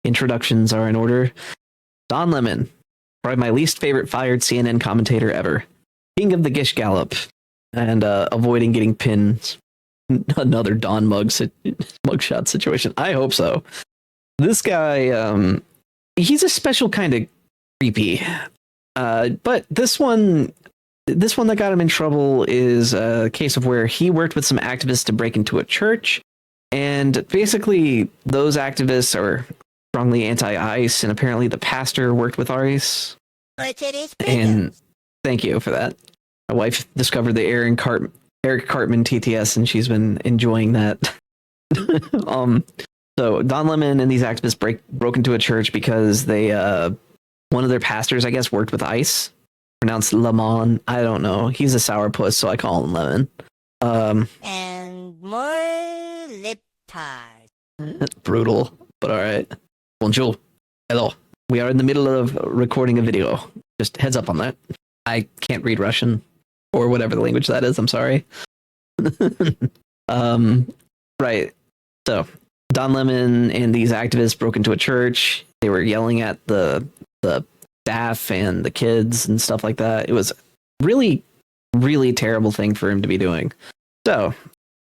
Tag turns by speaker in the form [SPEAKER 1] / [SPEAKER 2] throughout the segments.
[SPEAKER 1] Introductions are in order. Don Lemon, probably my least favorite fired CNN commentator ever. King of the Gish Gallop, and avoiding getting pinned. Another Don mugshot situation. I hope so. This guy, he's a special kind of creepy. But this one that got him in trouble is a case of where he worked with some activists to break into a church, and basically those activists are strongly anti-ICE, and apparently the pastor worked with ICE. And thank you for that. My wife discovered the Eric Cartman TTS, and she's been enjoying that. So Don Lemon and these activists broke into a church because they one of their pastors, I guess, worked with ICE. Pronounced Lemon. I don't know. He's a sourpuss, so I call him Lemon.
[SPEAKER 2] And more lip ties.
[SPEAKER 1] Brutal, but all right. Bonjour. Hello. We are in the middle of recording a video. Just heads up on that. I can't read Russian or whatever the language that is. I'm sorry. Right. So Don Lemon and these activists broke into a church. They were yelling at the staff and the kids and stuff like that. It was really, really terrible thing for him to be doing. So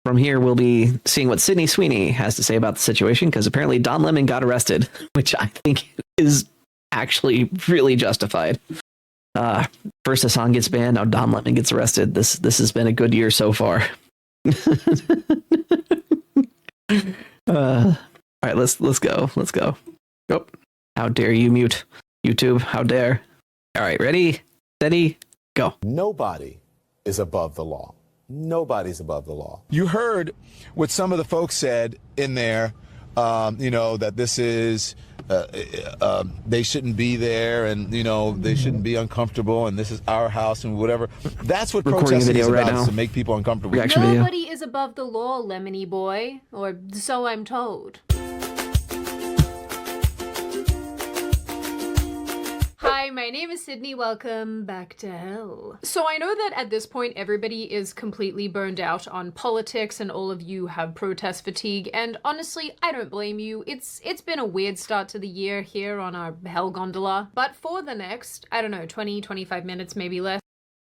[SPEAKER 1] from here, we'll be seeing what Sydney Sweeney has to say about the situation, because apparently Don Lemon got arrested, which I think is actually really justified. First Hassan gets banned, now Don Lemon gets arrested. This has been a good year so far. All right, let's go. Oh, how dare you mute YouTube? How dare? All right, ready, steady, go.
[SPEAKER 3] Nobody is above the law. Nobody's above the law.
[SPEAKER 4] You heard what some of the folks said in there, that this is, they shouldn't be there, and, they shouldn't be uncomfortable, and this is our house and whatever. That's what protesting is about, is to make people uncomfortable.
[SPEAKER 5] Nobody is above the law, Lemony boy, or so I'm told. Hi, my name is Sydney. Welcome back to hell. So I know that at this point everybody is completely burned out on politics and all of you have protest fatigue, and honestly, I don't blame you. It's been a weird start to the year here on our hell gondola, but for the next, I don't know, 20-25 minutes, maybe less.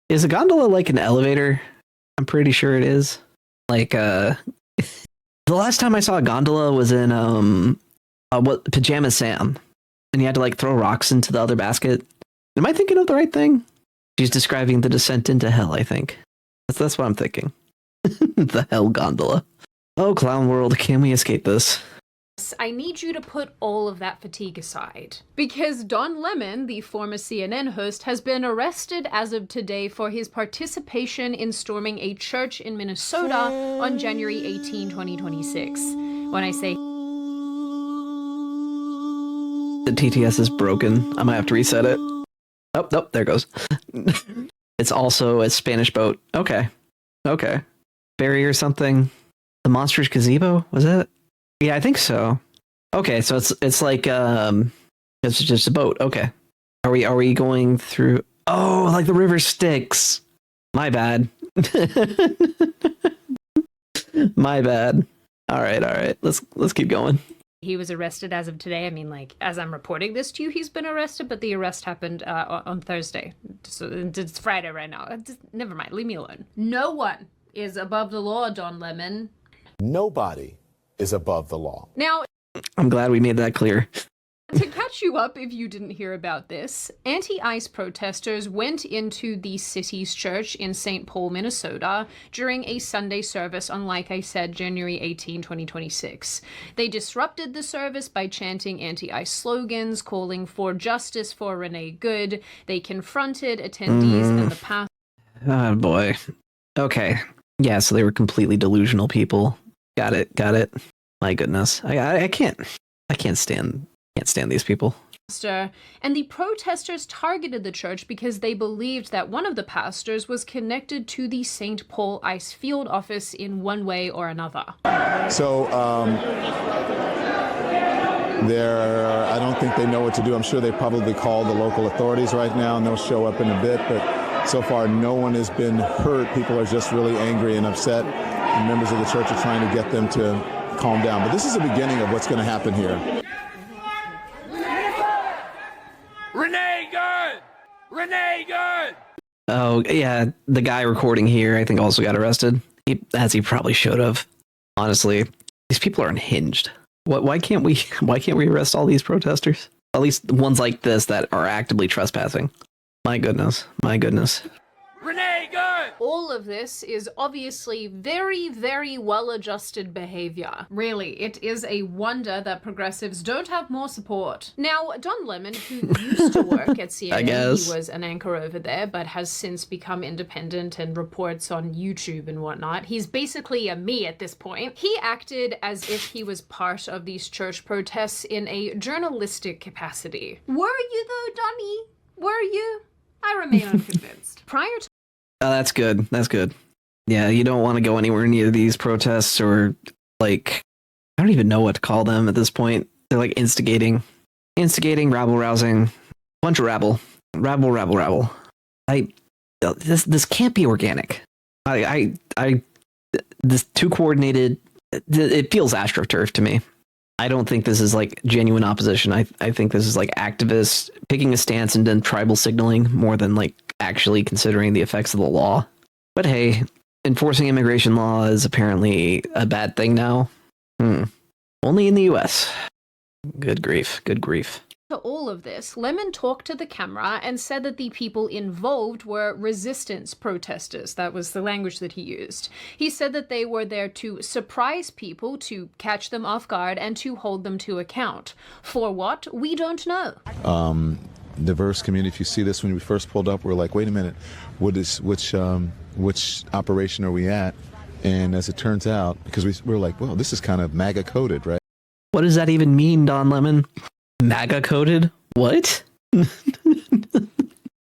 [SPEAKER 1] Is a gondola like an elevator? I'm pretty sure it is. Like, the last time I saw a gondola was in, Pajama Sam. And you had to like throw rocks into the other basket. Am I thinking of the right thing? She's describing the descent into hell, I think. That's what I'm thinking. The hell gondola. Oh, clown world, can we escape this?
[SPEAKER 5] I need you to put all of that fatigue aside, because Don Lemon, the former CNN host, has been arrested as of today for his participation in storming a church in Minnesota on January 18, 2026. When I say
[SPEAKER 1] the TTS is broken, I might have to reset it. Oh, nope, there it goes. It's also a Spanish boat. Okay. Ferry or something. The Monsters Gazebo, was it? Yeah, I think so. Okay, so it's like it's just a boat. Okay. Are we going through? Oh, like the river Styx. My bad. My bad. All right. Let's keep going.
[SPEAKER 5] He was arrested as of today. I mean, like, as I'm reporting this to you, he's been arrested, but the arrest happened on Thursday. So it's Friday right now. Never mind, leave me alone. No one is above the law, Don Lemon.
[SPEAKER 3] Nobody is above the law.
[SPEAKER 5] Now,
[SPEAKER 1] I'm glad we made that clear.
[SPEAKER 5] to catch you up if you didn't hear about this, anti-ICE protesters went into the city's church in St. Paul, Minnesota during a Sunday service on, like I said, January 18, 2026. They disrupted the service by chanting anti-ICE slogans, calling for justice for Renee Good. They confronted attendees and the pastor.
[SPEAKER 1] Oh boy. Okay. Yeah, so they were completely delusional people. Got it. My goodness. I can't stand these people.
[SPEAKER 5] And the protesters targeted the church because they believed that one of the pastors was connected to the St. Paul ICE field office in one way or another.
[SPEAKER 4] So I don't think they know what to do. I'm sure they probably called the local authorities right now, and they'll show up in a bit. But so far, no one has been hurt. People are just really angry and upset. And members of the church are trying to get them to calm down. But this is the beginning of what's going to happen here.
[SPEAKER 6] Renee, good! Renee, good!
[SPEAKER 1] Oh yeah, the guy recording here, I think, also got arrested, as he probably should have. Honestly, these people are unhinged. Why can't we? Why can't we arrest all these protesters? At least ones like this that are actively trespassing. My goodness, my goodness.
[SPEAKER 6] Renee, good!
[SPEAKER 5] All of this is obviously very, very well-adjusted behavior. Really, it is a wonder that progressives don't have more support. Now, Don Lemon, who used to work at CNN, he was an anchor over there, but has since become independent and reports on YouTube and whatnot. He's basically a me at this point. He acted as if he was part of these church protests in a journalistic capacity. Were you though, Donnie? Were you? I remain unconvinced. Prior to
[SPEAKER 1] Oh, that's good. That's good. Yeah, you don't want to go anywhere near these protests, or like, I don't even know what to call them at this point. They're like instigating, rabble rousing, bunch of rabble. This can't be organic. This too coordinated. It feels AstroTurf to me. I don't think this is like genuine opposition. I think this is like activists picking a stance and then tribal signaling more than like actually considering the effects of the law. But hey, enforcing immigration law is apparently a bad thing now. Only in the US. Good grief. Good grief.
[SPEAKER 5] to all of this, Lemon talked to the camera and said that the people involved were resistance protesters. That was the language that he used. He said that they were there to surprise people, to catch them off guard, and to hold them to account. For what? We don't know.
[SPEAKER 4] Diverse community. If you see this, when we first pulled up, we're like, wait a minute, which operation are we at? And as it turns out, because we're like, well, this is kind of MAGA coded, right?
[SPEAKER 1] What does that even mean, Don Lemon? MAGA coded? What?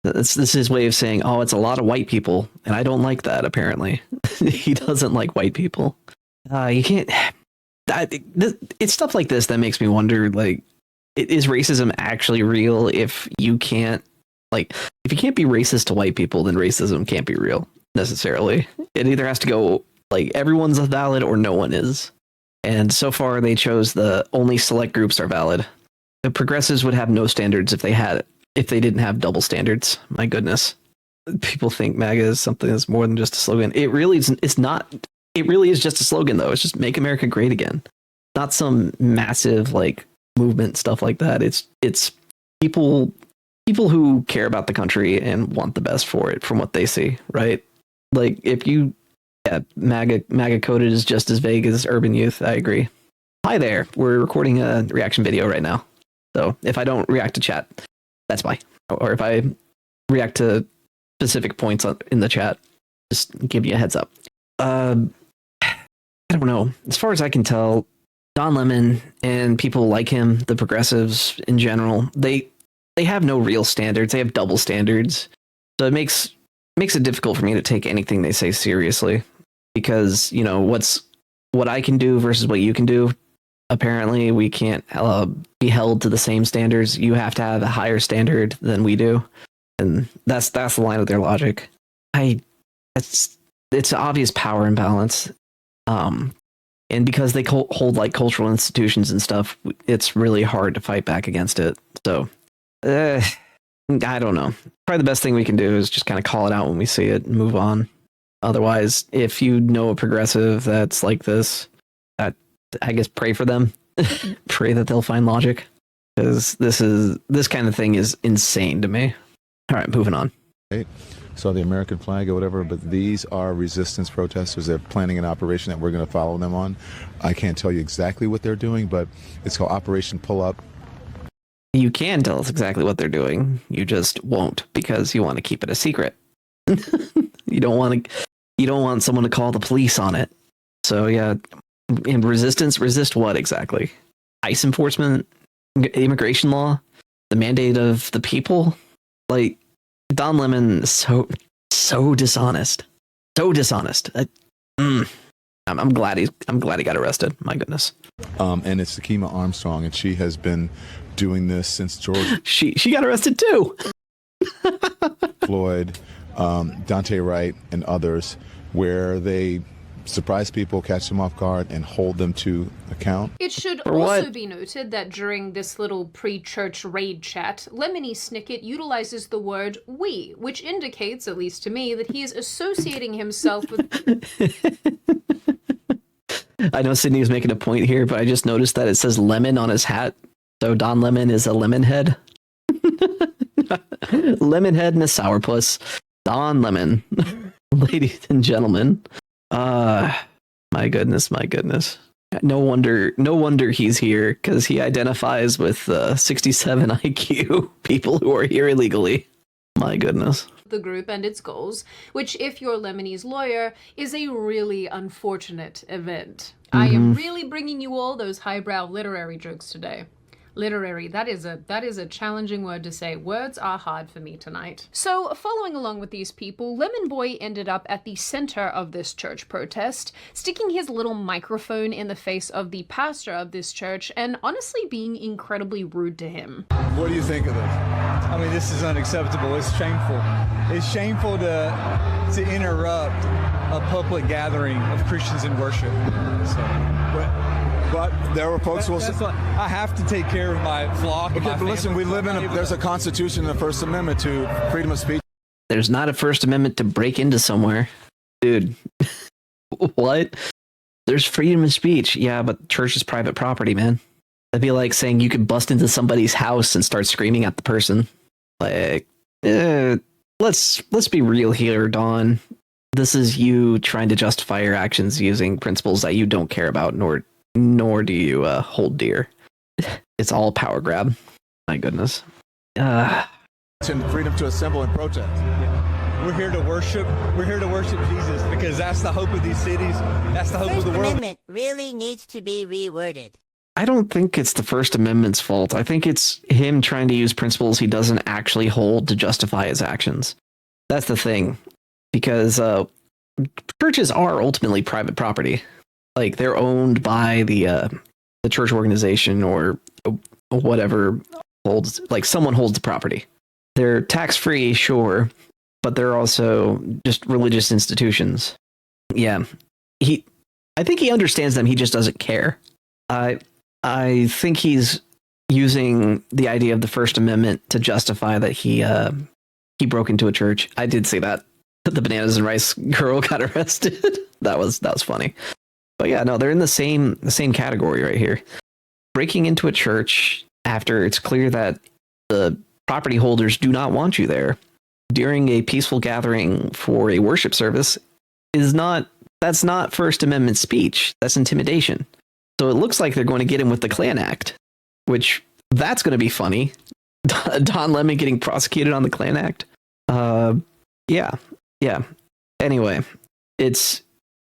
[SPEAKER 1] This is his way of saying, oh, it's a lot of white people, and I don't like that, apparently. He doesn't like white people. You can't... It's stuff like this that makes me wonder, like, is racism actually real if you can't, like, if you can't be racist to white people, then racism can't be real, necessarily. It either has to go, like, everyone's valid or no one is. And so far, they chose the only select groups are valid. The progressives would have no standards if they didn't have double standards. My goodness. People think MAGA is something that's more than just a slogan. It really is. It's not. It really is just a slogan, though. It's just make America great again. Not some massive, like, movement stuff like that. It's people who care about the country and want the best for it from what they see, right? Like, if you... Yeah, MAGA coded is just as vague as urban youth. I agree. Hi there. We're recording a reaction video right now. So if I don't react to chat, that's why. Or if I react to specific points in the chat, just give you a heads up. I don't know. As far as I can tell, Don Lemon and people like him, the progressives in general, they have no real standards. They have double standards. So it makes it difficult for me to take anything they say seriously, because, you know, what I can do versus what you can do. Apparently we can't be held to the same standards. You have to have a higher standard than we do. And that's the line of their logic. It's an obvious power imbalance. And because they hold like cultural institutions and stuff, it's really hard to fight back against it. So, I don't know. Probably the best thing we can do is just kind of call it out when we see it and move on. Otherwise, if you know a progressive that's like this, I guess pray for them. Pray that they'll find logic. Because this kind of thing is insane to me. All right, moving on.
[SPEAKER 4] Right. Saw the American flag or whatever, but these are resistance protesters. They're planning an operation that we're going to follow them on. I can't tell you exactly what they're doing, but it's called Operation Pull Up.
[SPEAKER 1] You can tell us exactly what they're doing. You just won't, because you want to keep it a secret. You don't want someone to call the police on it. So yeah, and resist what exactly? ICE enforcement, immigration law, the mandate of the people. Like, Don Lemon is so dishonest, so dishonest. I'm glad he got arrested. My goodness.
[SPEAKER 4] And it's Takima Armstrong, and she has been doing this since George.
[SPEAKER 1] She got arrested too.
[SPEAKER 4] Floyd, Dante Wright, and others, where they surprise people, catch them off guard, and hold them to account.
[SPEAKER 5] It should
[SPEAKER 1] For
[SPEAKER 5] also
[SPEAKER 1] what?
[SPEAKER 5] be noted that during this little pre-church raid chat, Lemony Snicket utilizes the word "we," which indicates, at least to me, that he is associating himself with...
[SPEAKER 1] I know Sydney was making a point here, but I just noticed that it says lemon on his hat. So Don Lemon is a lemon head. Lemon head and a sourpuss. Don Lemon. Ladies and gentlemen. My goodness. No wonder he's here, because he identifies with 67 IQ people who are here illegally. My goodness.
[SPEAKER 5] the group and its goals, which, if you're Lemonie's lawyer, is a really unfortunate event. I am really bringing you all those highbrow literary jokes today. Literary, that is a challenging word to say. Words are hard for me tonight. So, following along with these people, Lemon Boy ended up at the center of this church protest, sticking his little microphone in the face of the pastor of this church and honestly being incredibly rude to him.
[SPEAKER 4] What do you think of this?
[SPEAKER 7] I mean, this is unacceptable. It's shameful. It's shameful to interrupt a public gathering of Christians in worship.
[SPEAKER 4] But there were folks who will say,
[SPEAKER 7] I have to take care of my flock.
[SPEAKER 4] okay, but listen, we live there's a constitution and a First Amendment to freedom of speech.
[SPEAKER 1] There's not a First Amendment to break into somewhere. Dude, what? There's freedom of speech. Yeah, but church is private property, man. That'd be like saying you could bust into somebody's house and start screaming at the person. Like, let's be real here, Dawn. This is you trying to justify your actions using principles that you don't care about, nor do you hold dear. It's all a power grab. My goodness.
[SPEAKER 4] And freedom to assemble and protest.
[SPEAKER 7] We're here to worship. We're here to worship Jesus because that's the hope of these cities. That's the hope
[SPEAKER 2] First
[SPEAKER 7] of the world.
[SPEAKER 2] Amendment really needs to be reworded.
[SPEAKER 1] I don't think it's the First Amendment's fault. I think it's him trying to use principles he doesn't actually hold to justify his actions. That's the thing. Because churches are ultimately private property. Like, they're owned by the church organization or whatever holds, like, someone holds the property. They're tax-free, sure, but they're also just religious institutions. Yeah. I think he understands them, he just doesn't care. I think he's using the idea of the First Amendment to justify that he broke into a church. I did see that the bananas and rice girl got arrested. that was funny. But yeah, no, they're in the same category right here. Breaking into a church after it's clear that the property holders do not want you there during a peaceful gathering for a worship service that's not First Amendment speech. That's intimidation. So it looks like they're going to get him with the Klan Act, which that's going to be funny. Don Lemon getting prosecuted on the Klan Act. Yeah. Anyway, it's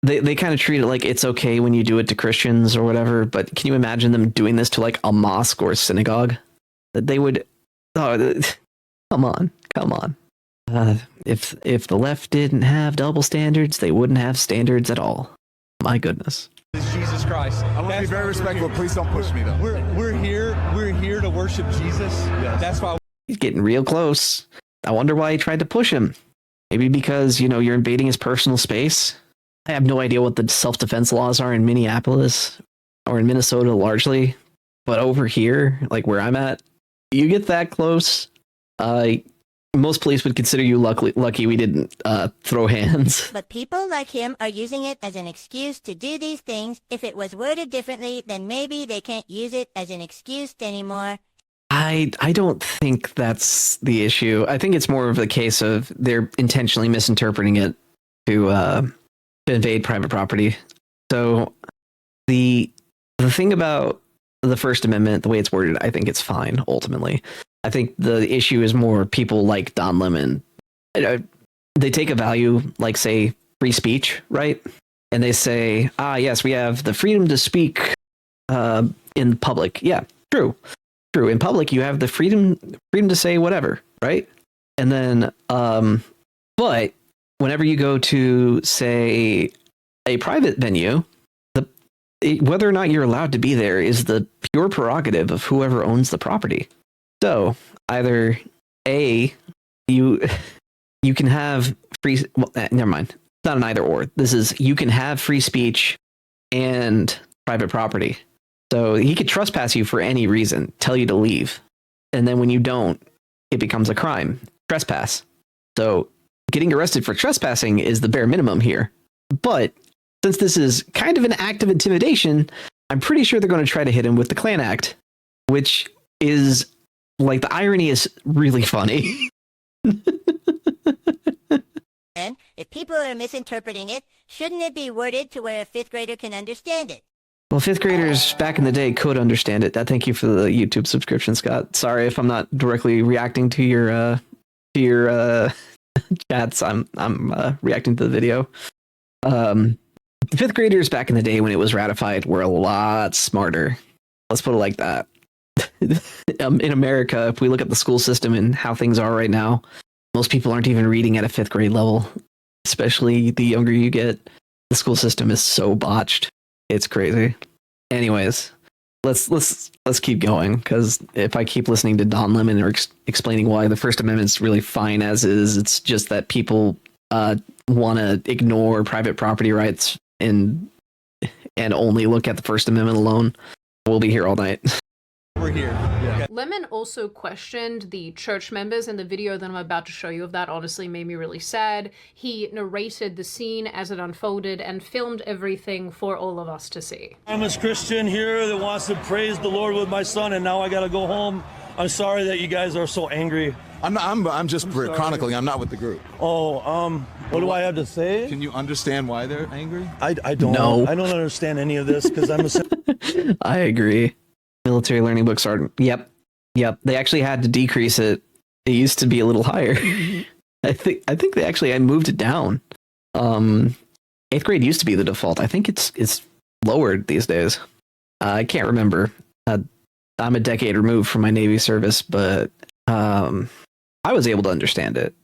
[SPEAKER 1] they kind of treat it like it's okay when you do it to Christians or whatever. But can you imagine them doing this to like a mosque or a synagogue? That they would. Oh, come on. If the left didn't have double standards, they wouldn't have standards at all. My goodness.
[SPEAKER 7] It's Jesus Christ.
[SPEAKER 4] I want to be very respectful. Please don't push me, though.
[SPEAKER 7] We're here to worship Jesus.
[SPEAKER 4] Yes.
[SPEAKER 7] That's why.
[SPEAKER 1] He's getting real close. I wonder why he tried to push him. Maybe because, you're invading his personal space. I have no idea what the self-defense laws are in Minneapolis or in Minnesota largely. But over here, like where I'm at, you get that close. Most police would consider you lucky we didn't throw hands.
[SPEAKER 2] But people like him are using it as an excuse to do these things. If it was worded differently, then maybe they can't use it as an excuse anymore.
[SPEAKER 1] I don't think that's the issue. I think it's more of a case of they're intentionally misinterpreting it to invade private property. So the thing about the First Amendment, the way it's worded, I think it's fine ultimately. I think the issue is more people like Don Lemon. They take a value like, say, free speech, right? And they say, yes, we have the freedom to speak in public. Yeah, true. In public, you have the freedom to say whatever, right? And then, but whenever you go to, say, a private venue, whether or not you're allowed to be there is the pure prerogative of whoever owns the property. So either A, you can have free. Well, never mind. not an either or. This is, you can have free speech and private property. So he could trespass you for any reason, tell you to leave. And then when you don't, it becomes a crime. Trespass. So getting arrested for trespassing is the bare minimum here. But since this is kind of an act of intimidation, I'm pretty sure they're going to try to hit him with the Klan Act, which is, like, the irony is really funny.
[SPEAKER 2] And if people are misinterpreting it, shouldn't it be worded to where a 5th grader can understand it?
[SPEAKER 1] Well, 5th graders back in the day could understand it. Thank you for the YouTube subscription, Scott. Sorry if I'm not directly reacting to your chats. I'm reacting to the video. 5th graders back in the day when it was ratified were a lot smarter. Let's put it like that. In America, if we look at the school system and how things are right now, most people aren't even reading at a 5th grade level. Especially the younger you get, the school system is so botched. It's crazy. Anyways, let's keep going, because if I keep listening to Don Lemon or explaining why the First Amendment's really fine as is, it's just that people want to ignore private property rights and only look at the First Amendment alone. We'll be here all night.
[SPEAKER 7] We're here. Yeah.
[SPEAKER 5] Lemon also questioned the church members, and the video that I'm about to show you of that honestly made me really sad. He narrated the scene as it unfolded and filmed everything for all of us to see.
[SPEAKER 8] I'm a Christian here that wants to praise the Lord with my son, and now I gotta go home. I'm sorry that you guys are so angry.
[SPEAKER 4] I'm just chronicling. I'm not with the group.
[SPEAKER 8] Oh, what do I have to say?
[SPEAKER 4] Can you understand why they're angry?
[SPEAKER 8] I don't.
[SPEAKER 1] No.
[SPEAKER 8] I don't understand any of this because I'm a.
[SPEAKER 1] I agree. Military learning books are. Yep. They actually had to decrease it. It used to be a little higher. I think they actually moved it down. 8th grade used to be the default. I think it's lowered these days. I can't remember. I'm a decade removed from my Navy service, but I was able to understand it.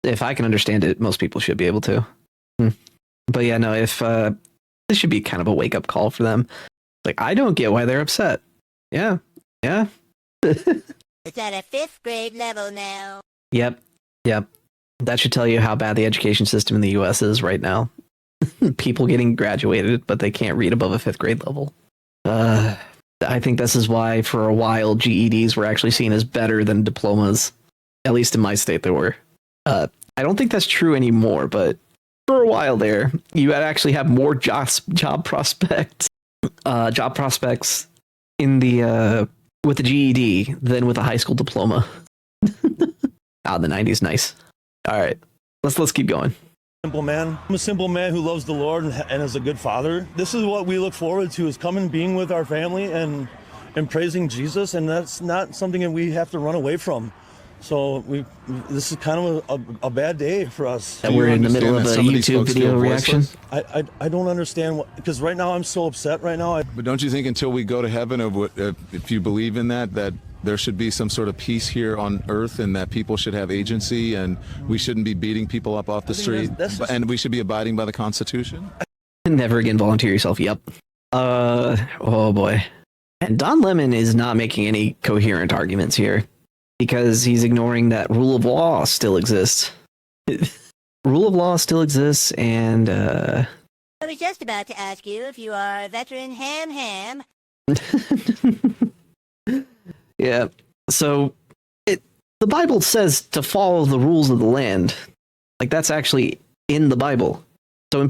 [SPEAKER 1] If I can understand it, most people should be able to. But yeah, no, if this should be kind of a wake up call for them. Like, I don't get why they're upset. Yeah.
[SPEAKER 2] It's at a 5th grade level now.
[SPEAKER 1] Yep. That should tell you how bad the education system in the U.S. is right now. People getting graduated, but they can't read above a 5th grade level. I think this is why, for a while, GEDs were actually seen as better than diplomas. At least in my state, they were. I don't think that's true anymore, but for a while there, you actually have more job prospects in the with the GED than with a high school diploma. The 90s, nice. All right, let's keep going.
[SPEAKER 8] Simple man. I'm a simple man who loves the Lord and is a good father. This is what we look forward to, is coming, being with our family and praising Jesus, and that's not something that we have to run away from. So this is kind of a bad day for us.
[SPEAKER 1] And we're in the middle of a YouTube video reaction.
[SPEAKER 8] I don't understand because right now I'm so upset right now.
[SPEAKER 4] But don't you think until we go to heaven, if you believe in that there should be some sort of peace here on earth, and that people should have agency, and we shouldn't be beating people up off the street, and we should be abiding by the Constitution?
[SPEAKER 1] Never again volunteer yourself. Yep. Oh boy. And Don Lemon is not making any coherent arguments here, because he's ignoring that rule of law still exists. Rule of law still exists, and
[SPEAKER 2] I was just about to ask you if you are a veteran ham.
[SPEAKER 1] Yeah. So the Bible says to follow the rules of the land. Like, that's actually in the Bible. So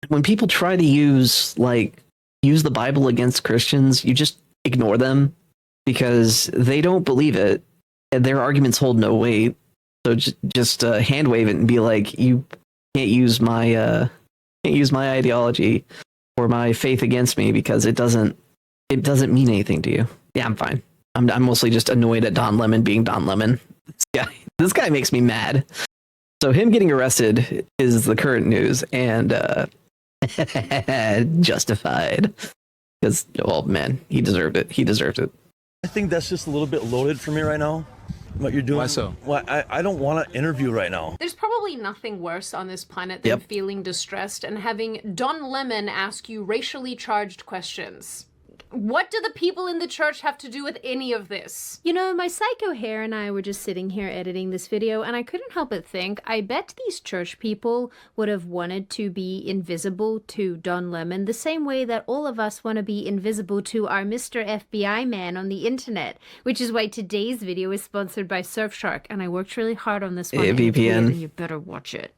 [SPEAKER 1] when people try to use the Bible against Christians, you just ignore them because they don't believe it and their arguments hold no weight. So just hand wave it and be like, you can't use my ideology or my faith against me because it doesn't mean anything to you. Yeah, I'm fine. I'm mostly just annoyed at Don Lemon being Don Lemon. This guy makes me mad. So him getting arrested is the current news, and justified. Because, oh man, he deserved it.
[SPEAKER 8] I think that's just a little bit loaded for me right now. What you're doing.
[SPEAKER 4] Why so?
[SPEAKER 8] Well, I don't want to interview right now.
[SPEAKER 5] There's probably nothing worse on this planet than feeling distressed and having Don Lemon ask you racially charged questions. What do the people in the church have to do with any of this? You know, my psycho hair and I were just sitting here editing this video, and I couldn't help but think, I bet these church people would have wanted to be invisible to Don Lemon the same way that all of us want to be invisible to our Mr. FBI man on the internet, which is why today's video is sponsored by Surfshark, and I worked really hard on this one.
[SPEAKER 1] Yeah,
[SPEAKER 5] and it's weird,
[SPEAKER 1] VPN.
[SPEAKER 5] and you better watch it.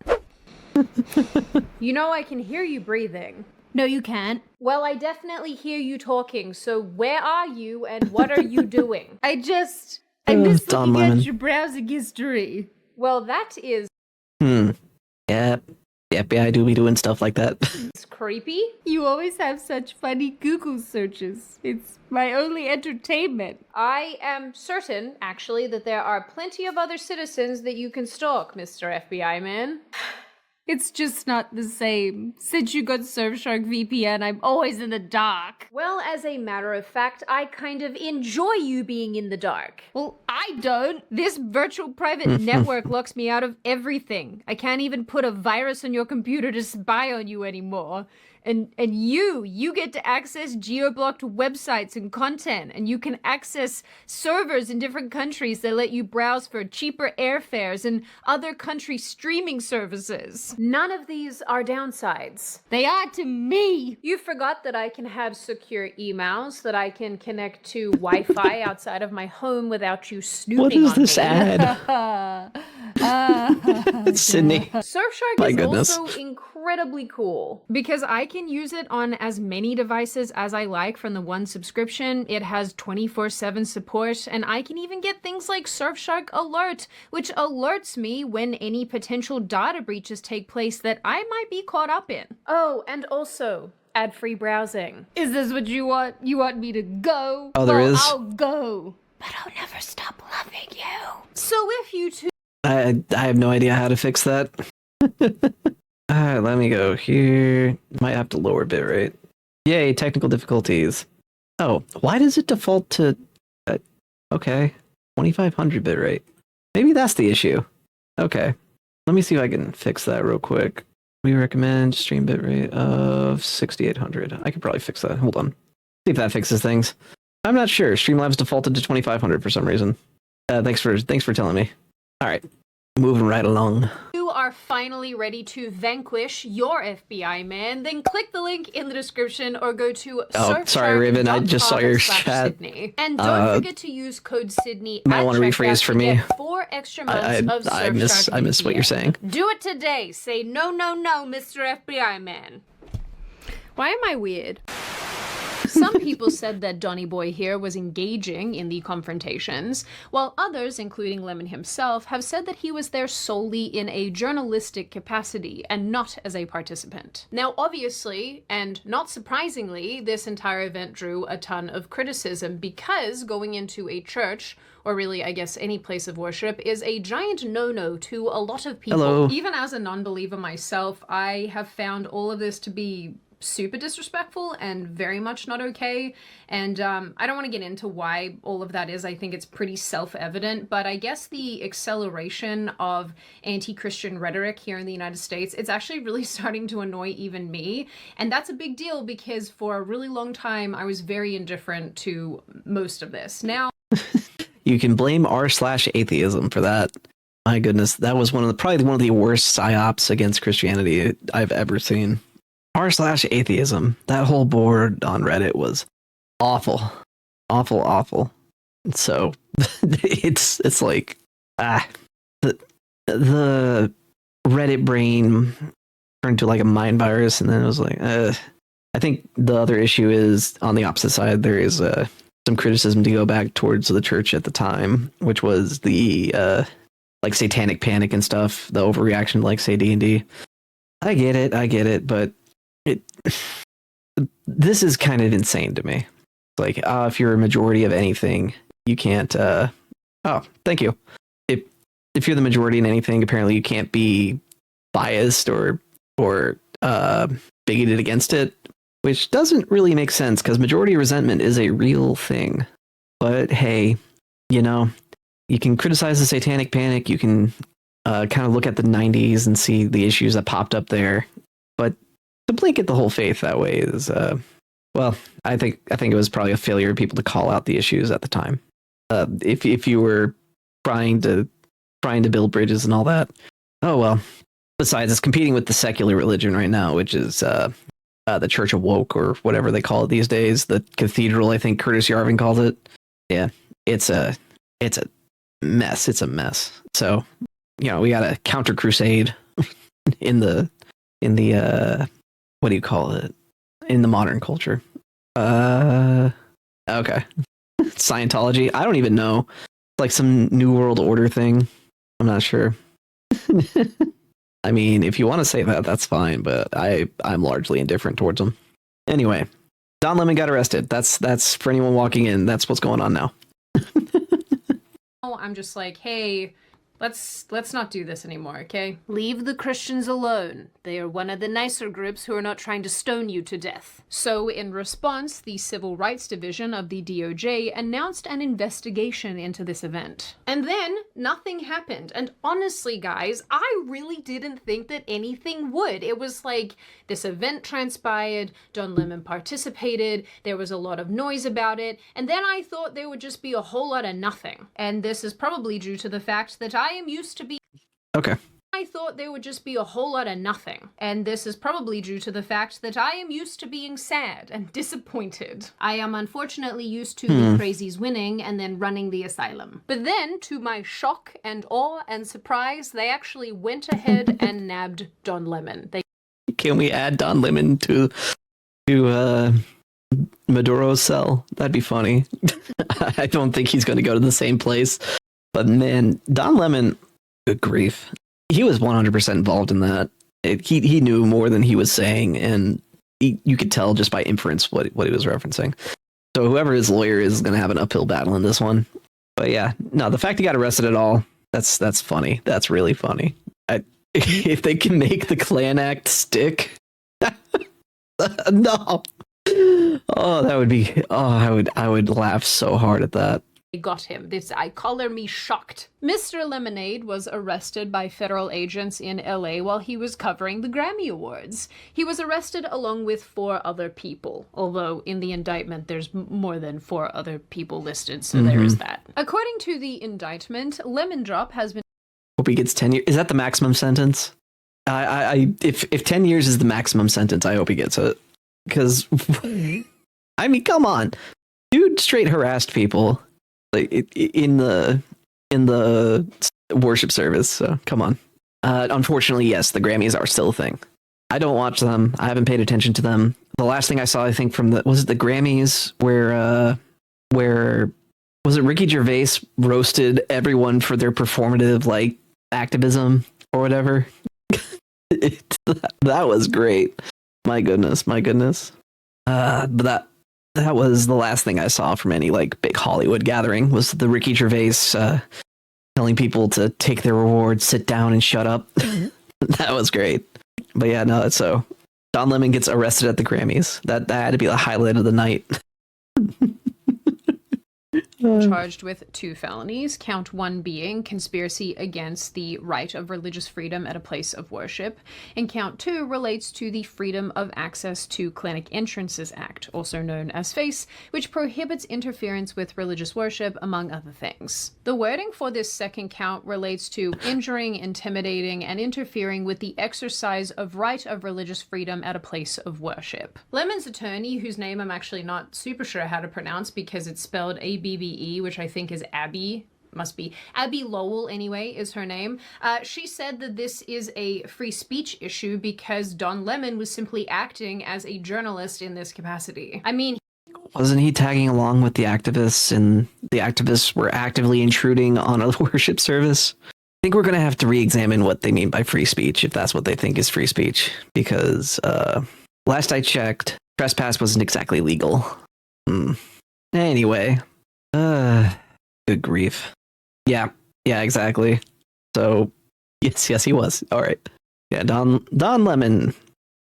[SPEAKER 5] You know, I can hear you breathing. No, you can't. Well, I definitely hear you talking, so where are you and what are you doing? I'm just
[SPEAKER 1] Don
[SPEAKER 5] looking
[SPEAKER 1] Lemon.
[SPEAKER 5] at your browsing history. Well, that is
[SPEAKER 1] Yeah, the FBI do be doing stuff like that.
[SPEAKER 5] creepy. You always have such funny Google searches. It's my only entertainment. I am certain, actually, that there are plenty of other citizens that you can stalk, Mr. FBI man. It's just not the same. Since you got Surfshark VPN, I'm always in the dark. Well, as a matter of fact, I kind of enjoy you being in the dark. Well, I don't. This virtual private network locks me out of everything. I can't even put a virus on your computer to spy on you anymore. And you get to access geo-blocked websites and content, and you can access servers in different countries that let you browse for cheaper airfares and other country streaming services. None of these are downsides. They are to me. You forgot that I can have secure emails, that I can connect to Wi-Fi outside of my home without you snooping
[SPEAKER 1] What is
[SPEAKER 5] on
[SPEAKER 1] this
[SPEAKER 5] me.
[SPEAKER 1] ad? It's Sydney.
[SPEAKER 5] Surfshark
[SPEAKER 1] My
[SPEAKER 5] is
[SPEAKER 1] goodness.
[SPEAKER 5] also incredibly cool because I can use it on as many devices as I like from the one subscription. It has 24/7 support, and I can even get things like Surfshark Alert, which alerts me when any potential data breaches take place that I might be caught up in. Oh, and also ad-free browsing. Is this what you want? You want me to go?
[SPEAKER 1] Oh, there
[SPEAKER 5] Well,
[SPEAKER 1] is?
[SPEAKER 5] I'll go. But I'll never stop loving you. So if you two
[SPEAKER 1] I have no idea how to fix that. Alright, let me go here. Might have to lower bitrate. Yay, technical difficulties. Oh, why does it default to... okay, 2500 bitrate. Maybe that's the issue. Okay, let me see if I can fix that real quick. We recommend stream bitrate of 6800. I could probably fix that. Hold on. See if that fixes things. I'm not sure. Streamlabs defaulted to 2500 for some reason. Thanks for telling me. All right, moving right along.
[SPEAKER 5] You are finally ready to vanquish your FBI man, then click the link in the description or go to
[SPEAKER 1] Oh, sorry, Raven, I just saw your chat.
[SPEAKER 5] Sydney. And don't forget to use code Sydney
[SPEAKER 1] might
[SPEAKER 5] at
[SPEAKER 1] want to
[SPEAKER 5] checkout
[SPEAKER 1] rephrase for
[SPEAKER 5] to
[SPEAKER 1] me.
[SPEAKER 5] get 4 extra months of
[SPEAKER 1] I miss
[SPEAKER 5] Surfshark
[SPEAKER 1] what you're
[SPEAKER 5] VPN.
[SPEAKER 1] saying.
[SPEAKER 5] Do it today. Say no, no, no, Mr. FBI man. Why am I weird? Some people said that Donny Boy here was engaging in the confrontations, while others, including Lemon himself, have said that he was there solely in a journalistic capacity and not as a participant. Now, obviously, and not surprisingly, this entire event drew a ton of criticism because going into a church, or really, I guess, any place of worship, is a giant no-no to a lot of people.
[SPEAKER 1] Hello.
[SPEAKER 5] Even as a non-believer myself, I have found all of this to be super disrespectful and very much not okay. And I don't want to get into why all of that is. I think it's pretty self-evident, but I guess the acceleration of anti-Christian rhetoric here in the United States, it's actually really starting to annoy even me. And that's a big deal because for a really long time, I was very indifferent to most of this. Now,
[SPEAKER 1] You can blame r/atheism for that. My goodness, that was probably one of the worst psyops against Christianity I've ever seen. r/atheism. That whole board on Reddit was awful, awful. So it's like the Reddit brain turned to like a mind virus, and then it was like I think the other issue is on the opposite side. There is some criticism to go back towards the church at the time, which was the like satanic panic and stuff, the overreaction, like say D&D. I get it, but this is kind of insane to me. Like, if you're a majority of anything, you can't. Oh, thank you. If you're the majority in anything, apparently you can't be biased or bigoted against it, which doesn't really make sense because majority resentment is a real thing. But hey, you know, you can criticize the satanic panic. You can kind of look at the 90s and see the issues that popped up there. But to blanket the whole faith that way is Well, I think it was probably a failure of people to call out the issues at the time. If you were trying to build bridges and all that. Oh well. Besides, it's competing with the secular religion right now, which is the Church of Woke or whatever they call it these days. The cathedral, I think Curtis Yarvin calls it. Yeah, it's a mess. It's a mess. So, we got a counter crusade in the what do you call it? In the modern culture. Okay. Scientology. I don't even know. Like some New World Order thing. I'm not sure. I mean, if you want to say that, that's fine, but I'm largely indifferent towards them. Anyway, Don Lemon got arrested. That's for anyone walking in. That's what's going on now.
[SPEAKER 5] I'm just like, hey, let's not do this anymore, okay? Leave the Christians alone. They are one of the nicer groups who are not trying to stone you to death. So in response, the Civil Rights Division of the DOJ announced an investigation into this event. And then nothing happened. And honestly, guys, I really didn't think that anything would. It was like this event transpired, Don Lemon participated, there was a lot of noise about it, and then I thought there would just be a whole lot of nothing. And this is probably due to the fact that I am used to be.
[SPEAKER 1] Okay.
[SPEAKER 5] I thought there would just be a whole lot of nothing. And this is probably due to the fact that I am used to being sad and disappointed. I am unfortunately used to the crazies winning and then running the asylum. But then, to my shock and awe and surprise, they actually went ahead and nabbed Don Lemon.
[SPEAKER 1] Can we add Don Lemon to Maduro's cell? That'd be funny. I don't think he's going to go to the same place. But man, Don Lemon, good grief. He was 100% involved in that. He knew more than he was saying, and you could tell just by inference what he was referencing. So whoever his lawyer is going to have an uphill battle in this one. But yeah, no, the fact he got arrested at all, that's funny. That's really funny. If they can make the Klan Act stick, no. Oh, that would be. Oh, I would laugh so hard at that.
[SPEAKER 5] Got him. I color me shocked. Mr. Lemonade was arrested by federal agents in LA while he was covering the Grammy Awards. He was arrested along with 4 other people, although in the indictment there's more than 4 other people listed, so there is that. According to the indictment, Lemon Drop has been.
[SPEAKER 1] Hope he gets 10 years. Is that the maximum sentence? If 10 years is the maximum sentence, I hope he gets it. Because, I mean, come on. Dude straight harassed people. Like in the worship service, so come on. Unfortunately, yes, the Grammys are still a thing. I don't watch them. I haven't paid attention to them. The last thing I saw, I think, from the Grammys, where was it Ricky Gervais roasted everyone for their performative activism or whatever. That was great. My goodness. But that was the last thing I saw from any big Hollywood gathering, was the Ricky Gervais telling people to take their reward, sit down and shut up. That was great. But yeah, no, so Don Lemon gets arrested at the Grammys. That had to be the highlight of the night.
[SPEAKER 5] Charged with 2 felonies, count 1 being conspiracy against the right of religious freedom at a place of worship, and count 2 relates to the Freedom of Access to Clinic Entrances Act, also known as FACE, which prohibits interference with religious worship, among other things. The wording for this second count relates to injuring, intimidating, and interfering with the exercise of right of religious freedom at a place of worship. Lemon's attorney, whose name I'm actually not super sure how to pronounce because it's spelled ABBE, which I think is Abby, must be Abby Lowell anyway, is her name. She said that this is a free speech issue because Don Lemon was simply acting as a journalist in this capacity. I mean,
[SPEAKER 1] wasn't he tagging along with the activists, and the activists were actively intruding on a worship service? I think we're going to have to re-examine what they mean by free speech, if that's what they think is free speech, because last I checked, trespass wasn't exactly legal. Anyway. Good grief. Yeah, exactly. So, yes, he was. All right. Yeah, Don Lemon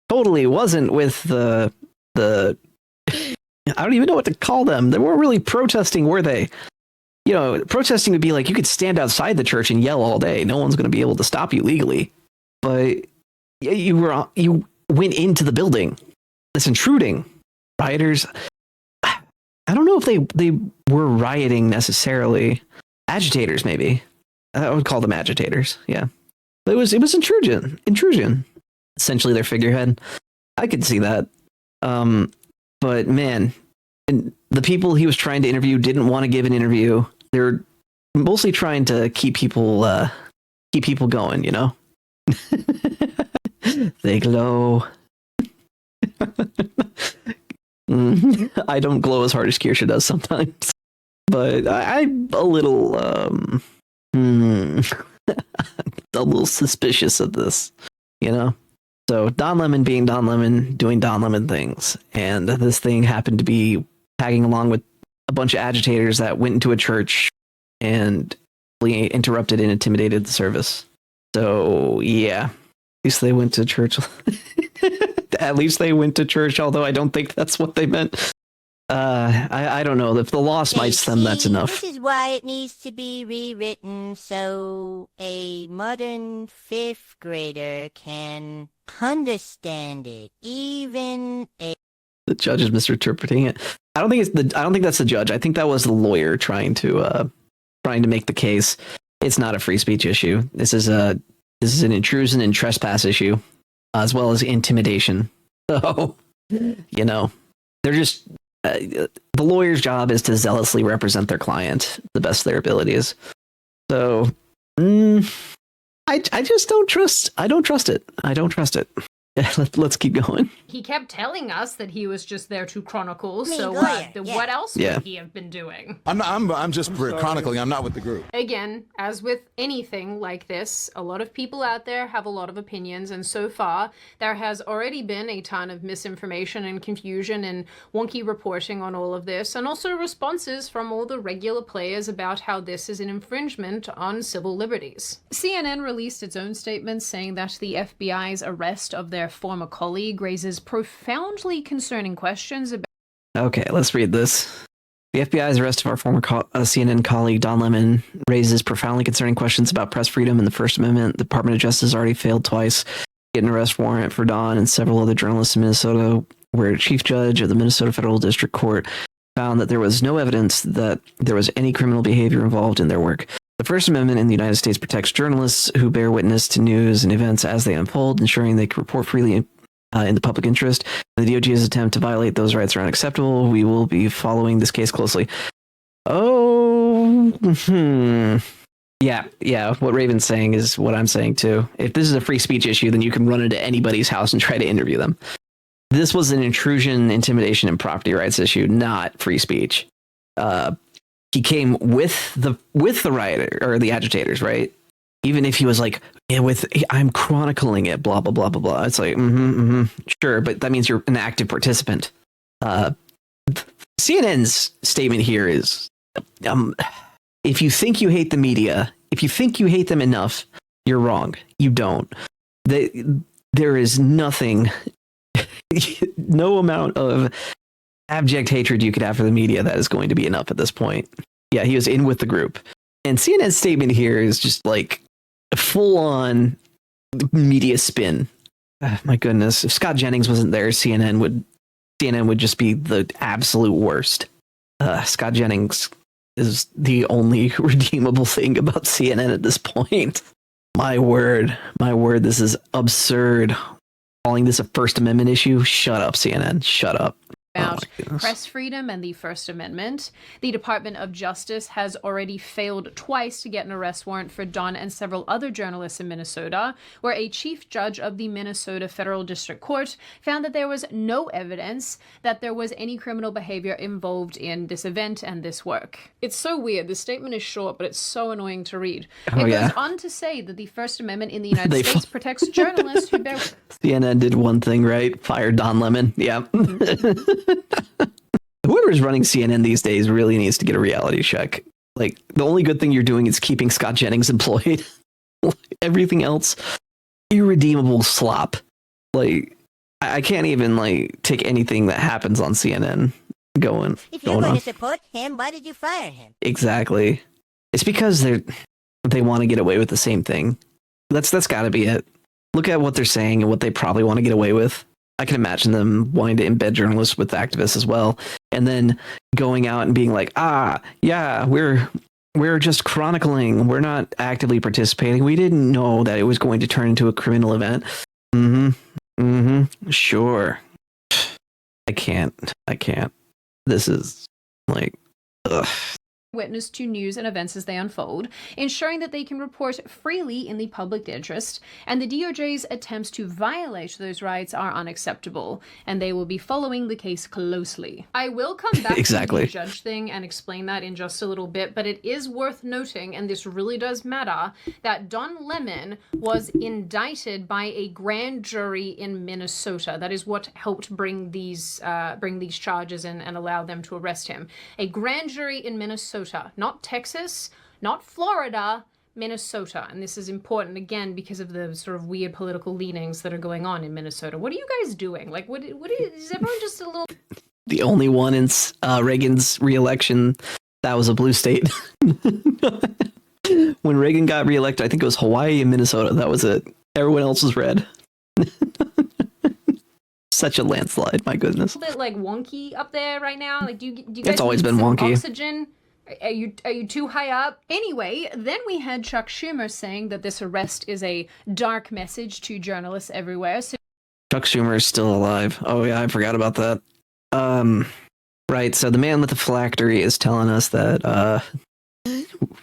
[SPEAKER 1] totally wasn't with the I don't even know what to call them. They weren't really protesting, were they? Protesting would be like you could stand outside the church and yell all day. No one's going to be able to stop you legally. But you went into the building. That's intruding. rioters. I don't know if they were rioting necessarily. Agitators, maybe. I would call them agitators. Yeah, but it was intrusion. Essentially, their figurehead. I could see that. But man, the people he was trying to interview didn't want to give an interview. They're mostly trying to keep people going. You know, they glow. I don't glow as hard as Kirsha does sometimes, but I'm a little a little suspicious of this, you know. So Don Lemon being Don Lemon, doing Don Lemon things, and this thing happened to be tagging along with a bunch of agitators that went into a church and interrupted and intimidated the service. So yeah, at least they went to church. At least they went to church, although I don't think that's what they meant. I don't know. If the law smites them, that's enough.
[SPEAKER 2] This is why it needs to be rewritten so a modern 5th grader can understand it. Even a...
[SPEAKER 1] The judge is misinterpreting it. I don't think that's the judge. I think that was the lawyer trying to make the case. It's not a free speech issue. This is an intrusion and trespass issue, as well as intimidation. So, you know, they're just the lawyer's job is to zealously represent their client the best of their abilities. So, I just don't trust. I don't trust it. Let's keep going.
[SPEAKER 5] He kept telling us that he was just there to chronicle. So what else would he have been doing?
[SPEAKER 4] I'm just chronicling. I'm not with the group.
[SPEAKER 5] Again, as with anything like this, a lot of people out there have a lot of opinions, and so far there has already been a ton of misinformation and confusion and wonky reporting on all of this, and also responses from all the regular players about how this is an infringement on civil liberties. CNN released its own statement saying that the FBI's arrest of their former colleague raises profoundly concerning questions about...
[SPEAKER 1] Okay, let's read this. The FBI's arrest of our former CNN colleague Don Lemon raises profoundly concerning questions about press freedom and the First Amendment. The Department of Justice already failed twice to get an arrest warrant for Don and several other journalists in Minnesota, where a chief judge of the Minnesota Federal District Court found that there was no evidence that there was any criminal behavior involved in their work. The First Amendment in the United States protects journalists who bear witness to news and events as they unfold, ensuring they can report freely in the public interest. The DOJ's attempt to violate those rights are unacceptable. We will be following this case closely. Yeah. What Raven's saying is what I'm saying too. If this is a free speech issue, then you can run into anybody's house and try to interview them. This was an intrusion, intimidation, and property rights issue, not free speech. He came with the rioter or the agitators, right? Even if he was like, I'm chronicling it, blah blah blah blah blah. It's like, sure, but that means you're an active participant. CNN's statement here is, if you think you hate the media, if you think you hate them enough, you're wrong. You don't. There is nothing, no amount of abject hatred you could have for the media that is going to be enough at this point. Yeah, he was in with the group. And CNN's statement here is just like full on media spin. My goodness. If Scott Jennings wasn't there, CNN would just be the absolute worst. Scott Jennings is the only redeemable thing about CNN at this point. My word, this is absurd. Calling this a First Amendment issue? Shut up, CNN. Shut up.
[SPEAKER 5] About press freedom and the First Amendment. The Department of Justice has already failed twice to get an arrest warrant for Don and several other journalists in Minnesota, where a chief judge of the Minnesota Federal District Court found that there was no evidence that there was any criminal behavior involved in this event and this work. It's so weird. The statement is short, but it's so annoying to read. It goes on to say that the First Amendment in the United States protects journalists who bear...
[SPEAKER 1] CNN did one thing right, fired Don Lemon. Yeah. Whoever's running CNN these days really needs to get a reality check. Like, the only good thing you're doing is keeping Scott Jennings employed. Everything else, irredeemable slop. Like, I can't even take anything that happens on CNN going.
[SPEAKER 2] If you're going to support him, why did you fire him?
[SPEAKER 1] Exactly. It's because they want to get away with the same thing. That's got to be it. Look at what they're saying and what they probably want to get away with. I can imagine them wanting to embed journalists with activists as well, and then going out and being like, yeah, we're just chronicling. We're not actively participating. We didn't know that it was going to turn into a criminal event. Sure. I can't. This is like, ugh.
[SPEAKER 5] Witness to news and events as they unfold, ensuring that they can report freely in the public interest, and the DOJ's attempts to violate those rights are unacceptable, and they will be following the case closely. I will come back
[SPEAKER 1] Exactly.
[SPEAKER 5] to the judge thing and explain that in just a little bit, but it is worth noting, and this really does matter, that Don Lemon was indicted by a grand jury in Minnesota. That is what helped bring these charges in and allow them to arrest him. A grand jury in Minnesota. Not Texas, not Florida, Minnesota. And this is important, again, because of the sort of weird political leanings that are going on in Minnesota. What are you guys doing? Like, is everyone just a little...
[SPEAKER 1] The only one in Reagan's re-election that was a blue state. When Reagan got re-elected, I think it was Hawaii and Minnesota. That was it. Everyone else was red. Such a landslide, my goodness.
[SPEAKER 5] A bit like wonky up there right now. Like, do you guys
[SPEAKER 1] It's always
[SPEAKER 5] need
[SPEAKER 1] been
[SPEAKER 5] some
[SPEAKER 1] wonky.
[SPEAKER 5] Oxygen? Are you too high up? Anyway, then we had Chuck Schumer saying that this arrest is a dark message to journalists everywhere. So
[SPEAKER 1] Chuck Schumer is still alive. Oh yeah, I forgot about that. Right. So the man with the phylactery is telling us that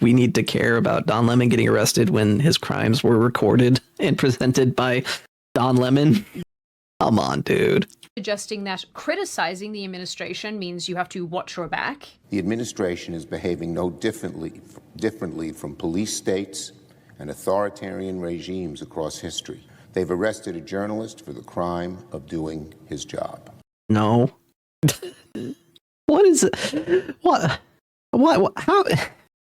[SPEAKER 1] we need to care about Don Lemon getting arrested when his crimes were recorded and presented by Don Lemon. Come on, dude.
[SPEAKER 5] suggesting that criticizing the administration means you have to watch your back.
[SPEAKER 9] The administration is behaving no differently from police states and authoritarian regimes across history. They've arrested a journalist for the crime of doing his job.
[SPEAKER 1] No. What is it? What? How?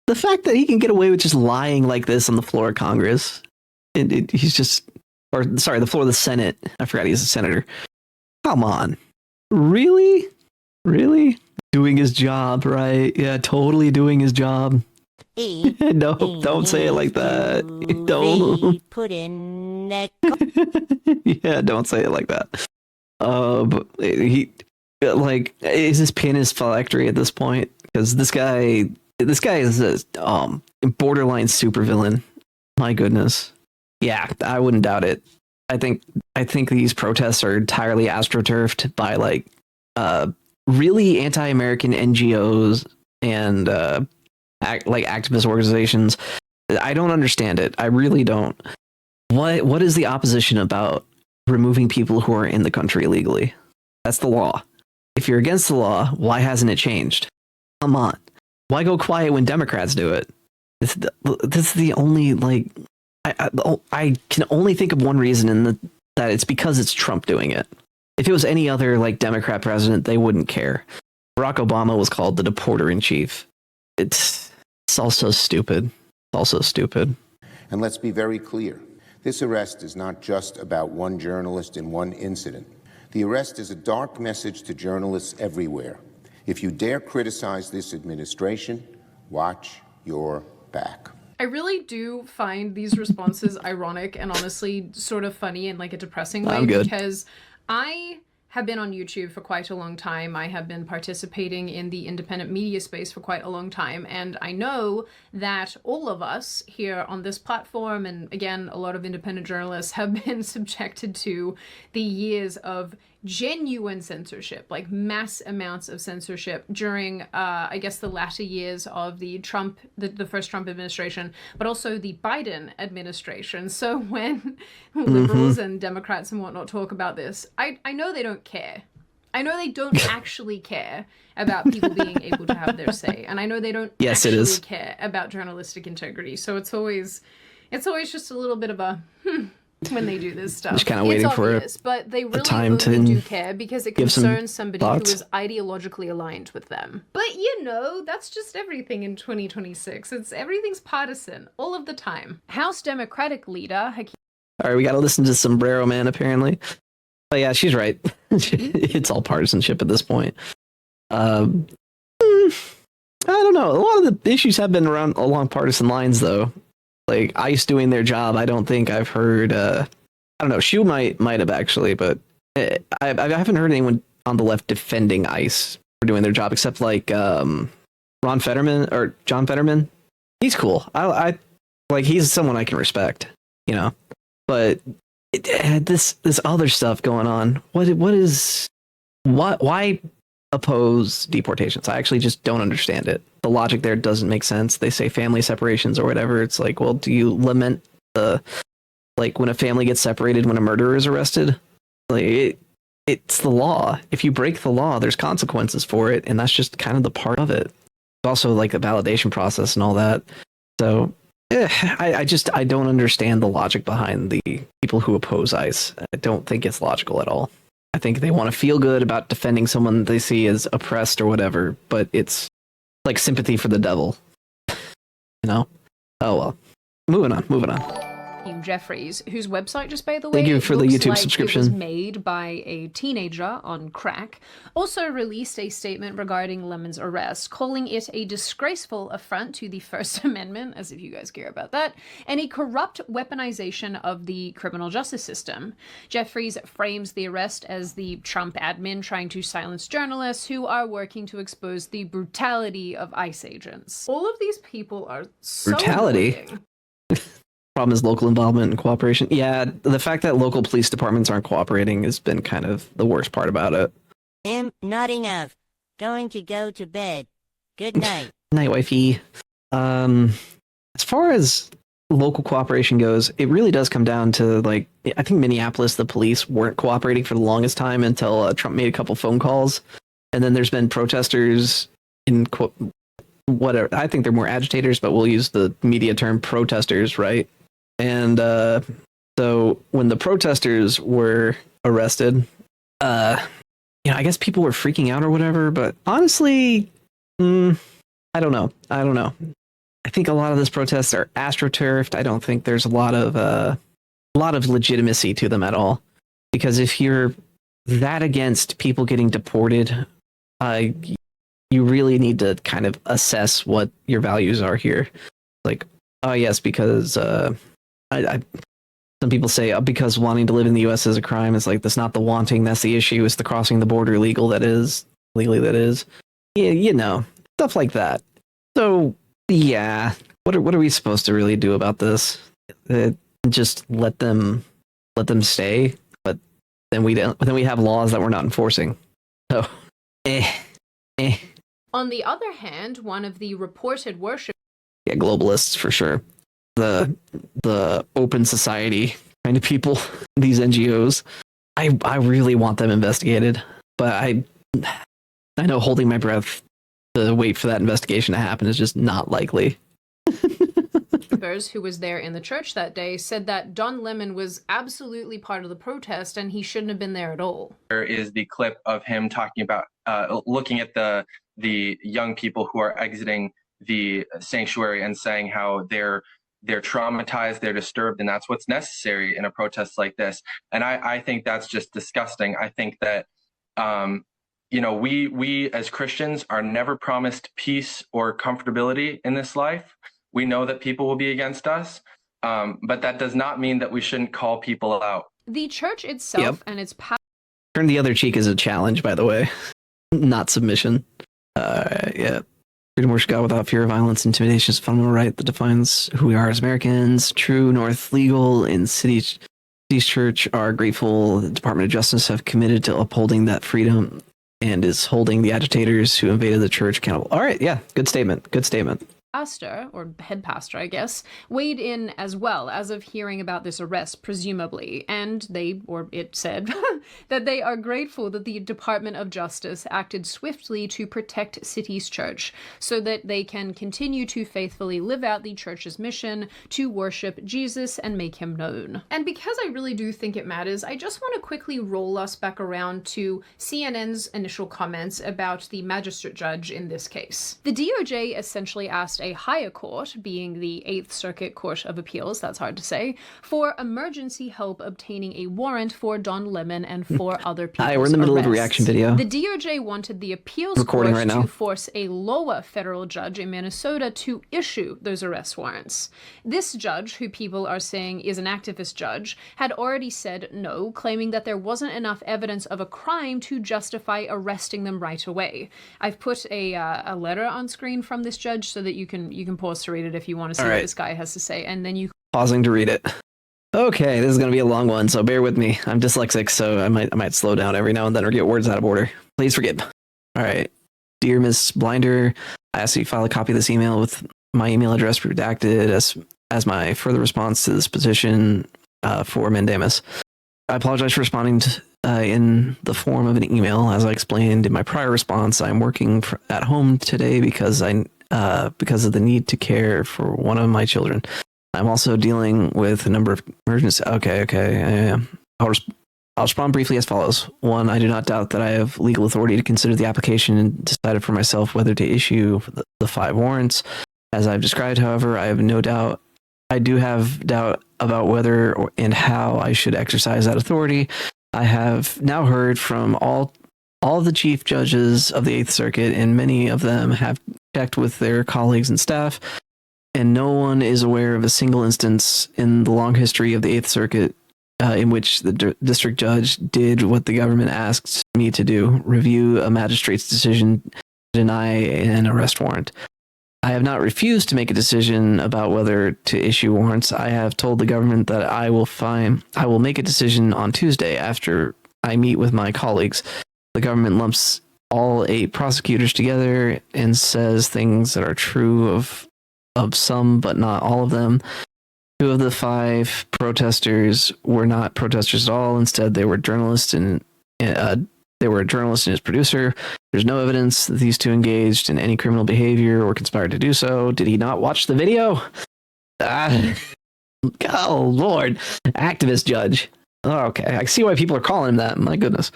[SPEAKER 1] The fact that he can get away with just lying like this on the floor of Congress, he's just, or sorry, the floor of the Senate. I forgot he's a senator. Come on. Really? Really? Doing his job, right? Yeah, totally doing his job. No, don't say it like that. Don't.
[SPEAKER 2] Put in that.
[SPEAKER 1] Yeah, don't say it like that. But he, like, is his pin his phylactery at this point? Because this guy is a borderline supervillain. My goodness. Yeah, I wouldn't doubt it. I think these protests are entirely astroturfed by like really anti-American NGOs and activist organizations. I don't understand it. I really don't. What is the opposition about removing people who are in the country illegally? That's the law. If you're against the law, why hasn't it changed? Come on. Why go quiet when Democrats do it? This is the only, like, I can only think of one reason, and that it's because it's Trump doing it. If it was any other like Democrat president, they wouldn't care. Barack Obama was called the deporter in chief. It's also stupid. It's also stupid.
[SPEAKER 9] And let's be very clear. This arrest is not just about one journalist in one incident. The arrest is a dark message to journalists everywhere. If you dare criticize this administration, watch your back.
[SPEAKER 5] I really do find these responses ironic and honestly sort of funny in like a depressing way, because I have been on YouTube for quite a long time. I have been participating in the independent media space for quite a long time. And I know that all of us here on this platform, and again, a lot of independent journalists, have been subjected to the years of genuine censorship, like mass amounts of censorship during, I guess, the latter years of the first Trump administration, but also the Biden administration. So when liberals and Democrats and whatnot talk about this, I know they don't care. I know they don't actually care about people being able to have their say. And I know they don't actually care about journalistic integrity. So it's always just a little bit of a when they do this stuff.
[SPEAKER 1] Just kind of waiting
[SPEAKER 5] obvious,
[SPEAKER 1] for
[SPEAKER 5] but they really
[SPEAKER 1] time
[SPEAKER 5] only
[SPEAKER 1] to
[SPEAKER 5] do care because it concerns somebody who is ideologically aligned with them. But you know, that's just everything in 2026. Everything's partisan all of the time. House Democratic leader Hakeem.
[SPEAKER 1] All right, we got to listen to Sombrero Man apparently. But yeah, she's right. It's all partisanship at this point. I don't know. A lot of the issues have been around along partisan lines, though. Like ICE doing their job, I don't think I've heard. I don't know. Shu might have actually, but I haven't heard anyone on the left defending ICE for doing their job, except like Ron Fetterman or John Fetterman. He's cool. I like, he's someone I can respect, you know. But this other stuff going on. Why oppose deportations? I actually just don't understand it. The logic there doesn't make sense. They say family separations or whatever. It's like, well, do you lament like when a family gets separated when a murderer is arrested? Like it's the law. If you break the law, there's consequences for it, and that's just kind of the part of it. Also, like the validation process and all that. So I don't understand the logic behind the people who oppose ICE. I don't think it's logical at all. I think they want to feel good about defending someone they see as oppressed or whatever, but it's like sympathy for the devil. You know? Oh well. Moving on.
[SPEAKER 5] Jeffries, whose website, just by the way,
[SPEAKER 1] thank you for the
[SPEAKER 5] looks
[SPEAKER 1] YouTube
[SPEAKER 5] like
[SPEAKER 1] subscription.
[SPEAKER 5] It was made by a teenager on crack, also released a statement regarding Lemon's arrest, calling it a disgraceful affront to the First Amendment, as if you guys care about that, and a corrupt weaponization of the criminal justice system. Jeffries frames the arrest as the Trump admin trying to silence journalists who are working to expose the brutality of ICE agents. All of these people are so
[SPEAKER 1] brutality.
[SPEAKER 5] annoying.
[SPEAKER 1] Problem is local involvement and cooperation. Yeah, the fact that local police departments aren't cooperating has been kind of the worst part about it.
[SPEAKER 2] Not enough. Going to go to bed. Good night.
[SPEAKER 1] Night, wifey. As far as local cooperation goes, it really does come down to, like, I think Minneapolis, the police weren't cooperating for the longest time until Trump made a couple phone calls. And then there's been protesters in whatever. I think they're more agitators, but we'll use the media term protesters, right? And so when the protesters were arrested, I guess people were freaking out or whatever. But honestly, I don't know. I think a lot of these protests are astroturfed. I don't think there's a lot of legitimacy to them at all. Because if you're that against people getting deported, you really need to kind of assess what your values are here. Like, oh yes, because some people say because wanting to live in the U.S. is a crime. It's like, that's not the wanting, that's the issue. It's the crossing the border legally that is. Yeah, you know, stuff like that. So yeah, what are we supposed to really do about this? Just let them stay, but then we have laws that we're not enforcing. So
[SPEAKER 5] On the other hand, one of the reported worship
[SPEAKER 1] globalists for sure. The open society kind of people, these NGOs. I really want them investigated, but I know holding my breath to wait for that investigation to happen is just not likely.
[SPEAKER 5] who was there in the church that day said that Don Lemon was absolutely part of the protest and he shouldn't have been there at all.
[SPEAKER 10] There is the clip of him talking about looking at the young people who are exiting the sanctuary and saying how they're traumatized, they're disturbed, and that's what's necessary in a protest like this. And I think that's just disgusting. I think that we as Christians are never promised peace or comfortability in this life. We know that people will be against us, but that does not mean that we shouldn't call people out.
[SPEAKER 5] The church itself and its
[SPEAKER 1] Turn the other cheek is a challenge, by the way, not submission. Yeah. Freedom to worship God without fear of violence, intimidation is a fundamental right that defines who we are as Americans. True North Legal and Cities Church are grateful the Department of Justice have committed to upholding that freedom and is holding the agitators who invaded the church accountable. All right, yeah, good statement.
[SPEAKER 5] pastor, or head pastor, I guess, weighed in as well as of hearing about this arrest, presumably, and it said that they are grateful that the Department of Justice acted swiftly to protect Cities Church so that they can continue to faithfully live out the church's mission to worship Jesus and make him known. And because I really do think it matters, I just want to quickly roll us back around to CNN's initial comments about the magistrate judge in this case. The DOJ essentially asked asked a higher court, being the Eighth Circuit Court of Appeals, that's hard to say, for emergency help obtaining a warrant for Don Lemon and 4 other people's
[SPEAKER 1] Hi, we're in the middle of a
[SPEAKER 5] arrests.
[SPEAKER 1] reaction video.
[SPEAKER 5] The DOJ wanted the appeals
[SPEAKER 1] Recording
[SPEAKER 5] court
[SPEAKER 1] right now.
[SPEAKER 5] to force a lower federal judge in Minnesota to issue those arrest warrants. This judge, who people are saying is an activist judge, had already said no, claiming that there wasn't enough evidence of a crime to justify arresting them right away. I've put a letter on screen from this judge so that you can pause to read it if you want to see what this guy has to say, and then you
[SPEAKER 1] Pausing to read it. Okay, this is going to be a long one, so bear with me. I'm dyslexic, so I might slow down every now and then or get words out of order. Please forgive. All right. Dear Ms. Blinder, I ask that you file a copy of this email with my email address redacted as my further response to this petition for mandamus. I apologize for responding in the form of an email. As I explained in my prior response, I'm working at home today because of the need to care for one of my children. I'm also dealing with a number of emergencies. Okay. I'll respond briefly as follows. 1, I do not doubt that I have legal authority to consider the application and decide for myself whether to issue the 5 warrants. As I've described, however, I have no doubt. I do have doubt about whether and how I should exercise that authority. I have now heard from all the chief judges of the Eighth Circuit, and many of them have checked with their colleagues and staff, and no one is aware of a single instance in the long history of the Eighth Circuit in which the district judge did what the government asked me to do: review a magistrate's decision to deny an arrest warrant. I have not refused to make a decision about whether to issue warrants. I have told the government that I will make a decision on Tuesday after I meet with my colleagues. The government lumps all 8 prosecutors together and says things that are true of some, but not all of them. 2 of the 5 protesters were not protesters at all. Instead, they were journalists and they were a journalist and his producer. There's no evidence that these 2 engaged in any criminal behavior or conspired to do so. Did he not watch the video? Oh, Lord. Activist judge. Oh, okay. I see why people are calling him that. My goodness.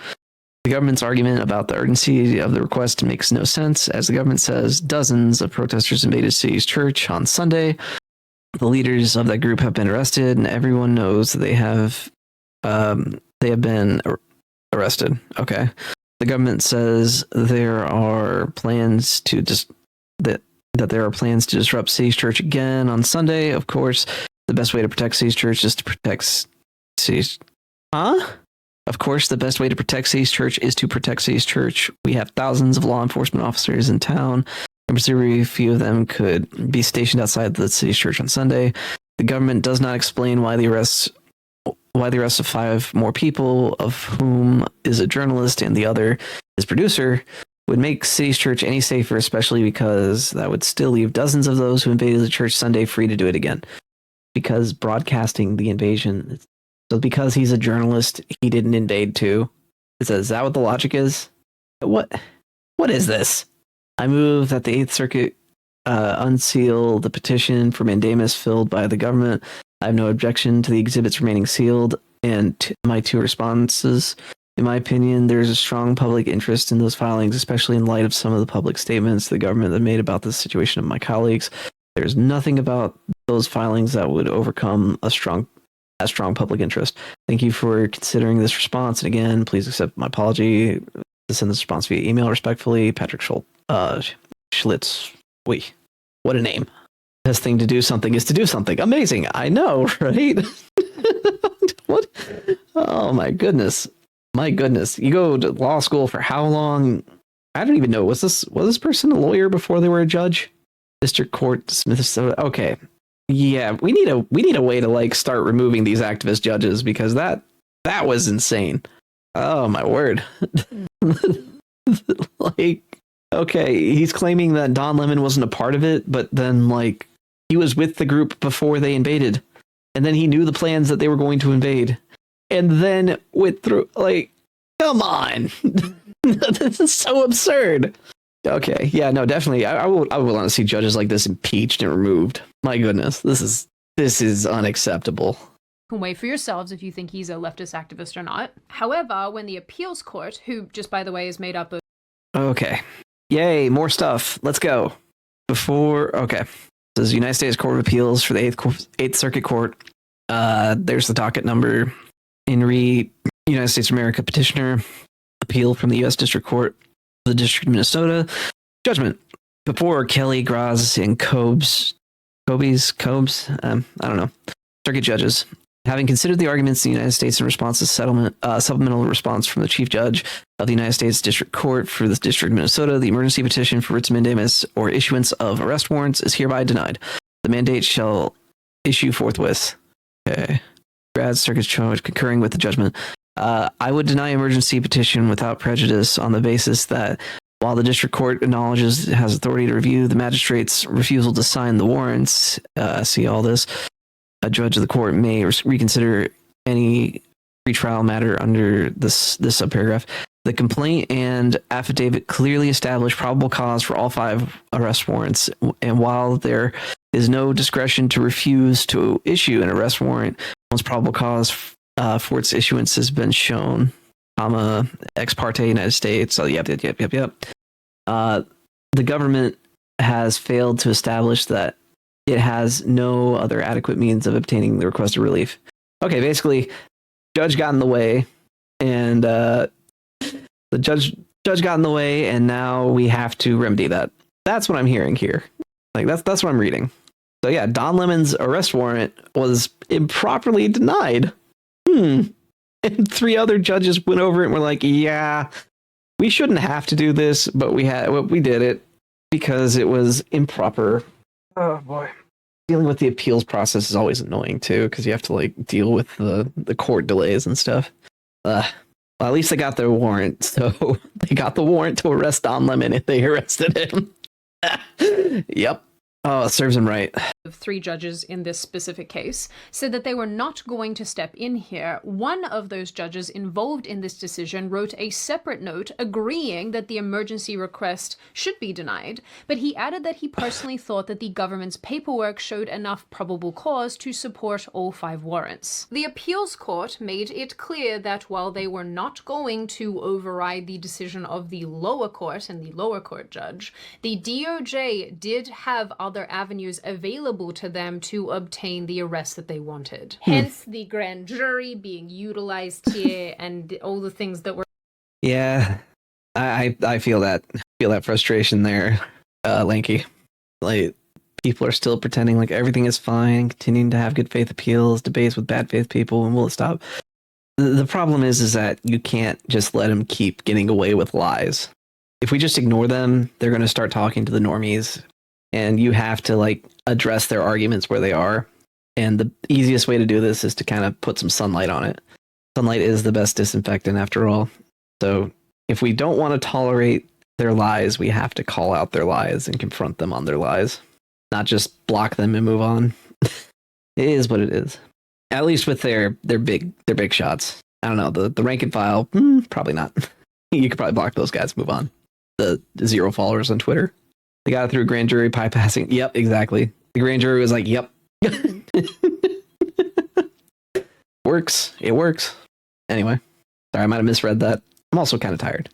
[SPEAKER 1] The government's argument about the urgency of the request makes no sense. As the government says, dozens of protesters invaded City's church on Sunday. The leaders of that group have been arrested, and everyone knows that they have been arrested. Okay. The government says there are plans to that there are plans to disrupt City's church again on Sunday. Of course, the best way to protect City's church is to protect City's. Of course, the best way to protect City's church is to protect City's church. We have thousands of law enforcement officers in town. I'm very few of them could be stationed outside the City's church on Sunday. The government does not explain why the arrest of 5 more people, of whom is a journalist and the other is producer, would make City's church any safer, especially because that would still leave dozens of those who invaded the church Sunday free to do it again. Because broadcasting the invasion, so because he's a journalist, he didn't invade too. Is that what the logic is? What is this? I move that the Eighth Circuit unseal the petition for mandamus filled by the government. I have no objection to the exhibits remaining sealed and to my 2 responses. In my opinion, there is a strong public interest in those filings, especially in light of some of the public statements the government have made about the situation of my colleagues. There's nothing about those filings that would overcome a strong public interest. Thank you for considering this response. And again, please accept my apology to send this response via email. Respectfully, Patrick Schlitz. Wait, what a name. Best thing to do something is to do something. Amazing. I know, right? What? Oh my goodness. My goodness. You go to law school for how long? I don't even know. Was this person a lawyer before they were a judge? District Court, Smith. Okay. Yeah, we need a way to like start removing these activist judges because that was insane. Oh my word. Like, okay, he's claiming that Don Lemon wasn't a part of it, but then like he was with the group before they invaded, and then he knew the plans that they were going to invade, and then went through. Like, come on. This is so absurd. Okay, yeah, no, definitely. I would want to see judges like this impeached and removed. My goodness, this is unacceptable.
[SPEAKER 5] You can weigh for yourselves if you think he's a leftist activist or not. However, when the appeals court, who just by the way is made up of
[SPEAKER 1] Okay, yay, more stuff. Let's go. Okay. This is United States Court of Appeals for the Eighth Circuit Court. There's the docket number. United States of America petitioner, appeal from the U.S. District Court of the District of Minnesota. Judgment. Before Kelly, Graz, and Cobes, I don't know, circuit judges. Having considered the arguments in the United States in response to supplemental response from the Chief Judge of the United States District Court for the District of Minnesota, the emergency petition for writs of mandamus or issuance of arrest warrants is hereby denied. The mandate shall issue forthwith. Okay. Graz Circuit Judge concurring with the judgment. I would deny emergency petition without prejudice on the basis that while the district court acknowledges it has authority to review the magistrate's refusal to sign the warrants, see all this, a judge of the court may reconsider any pretrial matter under this subparagraph. The complaint and affidavit clearly establish probable cause for all 5 arrest warrants, and while there is no discretion to refuse to issue an arrest warrant, once probable cause for its issuance has been shown, ex parte United States. So yep. The government has failed to establish that it has no other adequate means of obtaining the requested relief. Okay, basically, judge got in the way, and the judge got in the way, and now we have to remedy that. That's what I'm hearing here. Like that's what I'm reading. So yeah, Don Lemon's arrest warrant was improperly denied. And 3 other judges went over it and were like, yeah, we shouldn't have to do this, but we did it because it was improper. Oh boy. Dealing with the appeals process is always annoying too, because you have to like deal with the court delays and stuff. Well, at least they got their warrant, so they got the warrant to arrest Don Lemon and they arrested him. Yep. Oh, it serves him right.
[SPEAKER 5] 3 judges in this specific case said that they were not going to step in here. One of those judges involved in this decision wrote a separate note agreeing that the emergency request should be denied, but he added that he personally thought that the government's paperwork showed enough probable cause to support all 5 warrants. The appeals court made it clear that while they were not going to override the decision of the lower court and the lower court judge, the DOJ did have other avenues available to them to obtain the arrest that they wanted. Hence the grand jury being utilized here and all the things that were...
[SPEAKER 1] Yeah, I feel that frustration there, Lanky. Like, people are still pretending like everything is fine, continuing to have good faith appeals, debates with bad faith people, and will it stop? The problem is that you can't just let them keep getting away with lies. If we just ignore them, they're going to start talking to the normies. And you have to like address their arguments where they are. And the easiest way to do this is to kind of put some sunlight on it. Sunlight is the best disinfectant after all. So if we don't want to tolerate their lies, we have to call out their lies and confront them on their lies, not just block them and move on. It is what it is. At least with their big shots. I don't know, the rank and file, probably not. You could probably block those guys, move on. The 0 followers on Twitter. They got it through a grand jury bypassing. Yep, exactly. The grand jury was like, yep. Works. It works. Anyway, sorry, I might have misread that. I'm also kind of tired.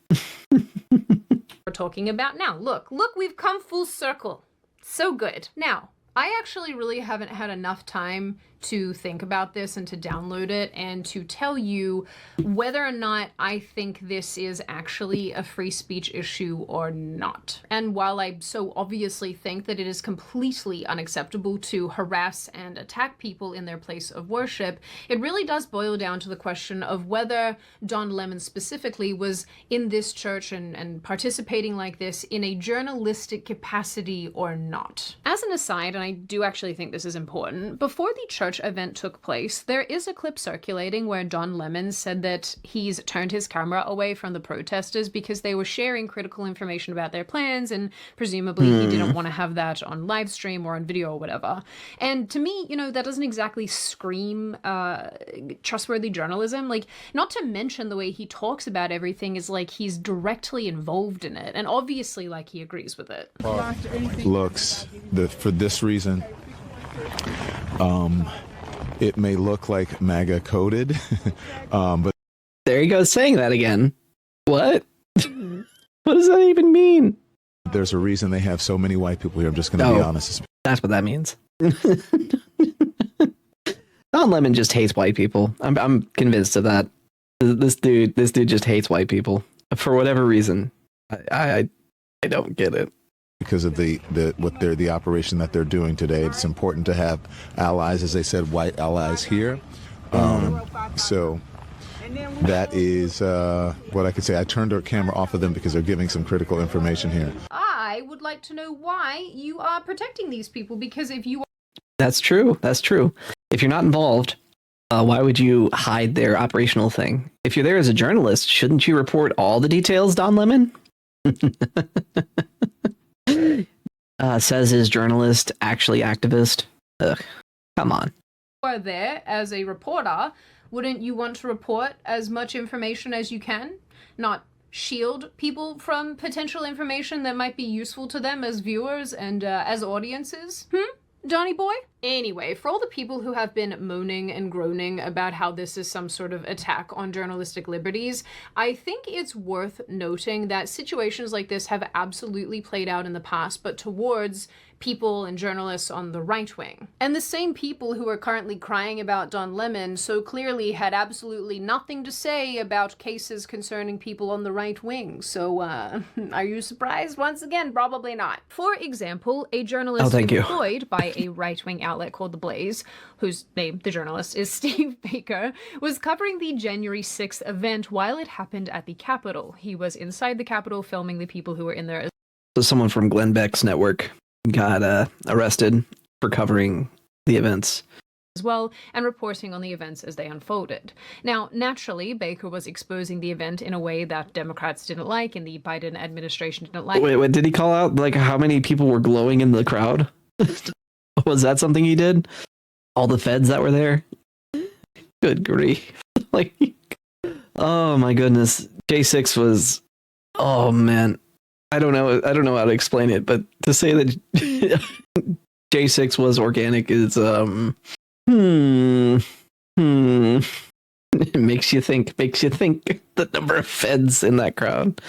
[SPEAKER 5] We're talking about now. Look, we've come full circle. So good. Now, I actually really haven't had enough time to think about this and to download it and to tell you whether or not I think this is actually a free speech issue or not. And while I so obviously think that it is completely unacceptable to harass and attack people in their place of worship, it really does boil down to the question of whether Don Lemon specifically was in this church and participating like this in a journalistic capacity or not. As an aside, and I do actually think this is important, before the church event took place, there is a clip circulating where Don Lemon said that he's turned his camera away from the protesters because they were sharing critical information about their plans, and presumably he didn't want to have that on live stream or on video or whatever. And to me, that doesn't exactly scream trustworthy journalism. Like, not to mention the way he talks about everything is like he's directly involved in it, and obviously like he agrees with it.
[SPEAKER 4] Looks for this reason, it may look like MAGA coded, but
[SPEAKER 1] there you go, saying that again. What? What does that even mean?
[SPEAKER 4] There's a reason they have so many white people here. I'm just going to be honest.
[SPEAKER 1] That's what that means. Don Lemon just hates white people. I'm convinced of that. This dude just hates white people for whatever reason. I don't get it.
[SPEAKER 4] Because of the operation that they're doing today, it's important to have allies, as they said, white allies here. So that is what I could say. I turned our camera off of them because they're giving some critical information here.
[SPEAKER 5] I would like to know why you are protecting these people, because if you
[SPEAKER 1] That's true. If you're not involved, why would you hide their operational thing? If you're there as a journalist, shouldn't you report all the details, Don Lemon? Says his journalist, actually activist. Ugh, come on.
[SPEAKER 5] are there as a reporter, wouldn't you want to report as much information as you can? Not shield people from potential information that might be useful to them as viewers and as audiences? Donny boy? Anyway, for all the people who have been moaning and groaning about how this is some sort of attack on journalistic liberties, I think it's worth noting that situations like this have absolutely played out in the past, but towards people and journalists on the right wing. And the same people who are currently crying about Don Lemon so clearly had absolutely nothing to say about cases concerning people on the right wing. So, are you surprised? Once again, probably not. For example, a journalist employed by a right-wing outlet called The Blaze, whose name, the journalist, is Steve Baker, was covering the January 6th event while it happened at the Capitol. He was inside the Capitol filming the people who were in there.
[SPEAKER 1] So someone from Glenn Beck's network got arrested for covering the events
[SPEAKER 5] as well, and reporting on the events as they unfolded. Now, naturally, Baker was exposing the event in a way that Democrats didn't like and the Biden administration didn't like.
[SPEAKER 1] Wait, did he call out like how many people were glowing in the crowd? Was that something he did? All the feds that were there? Good grief. Like, oh my goodness. J6 was, oh man. I don't know how to explain it, but to say that J6 was organic is it makes you think the number of feds in that crowd.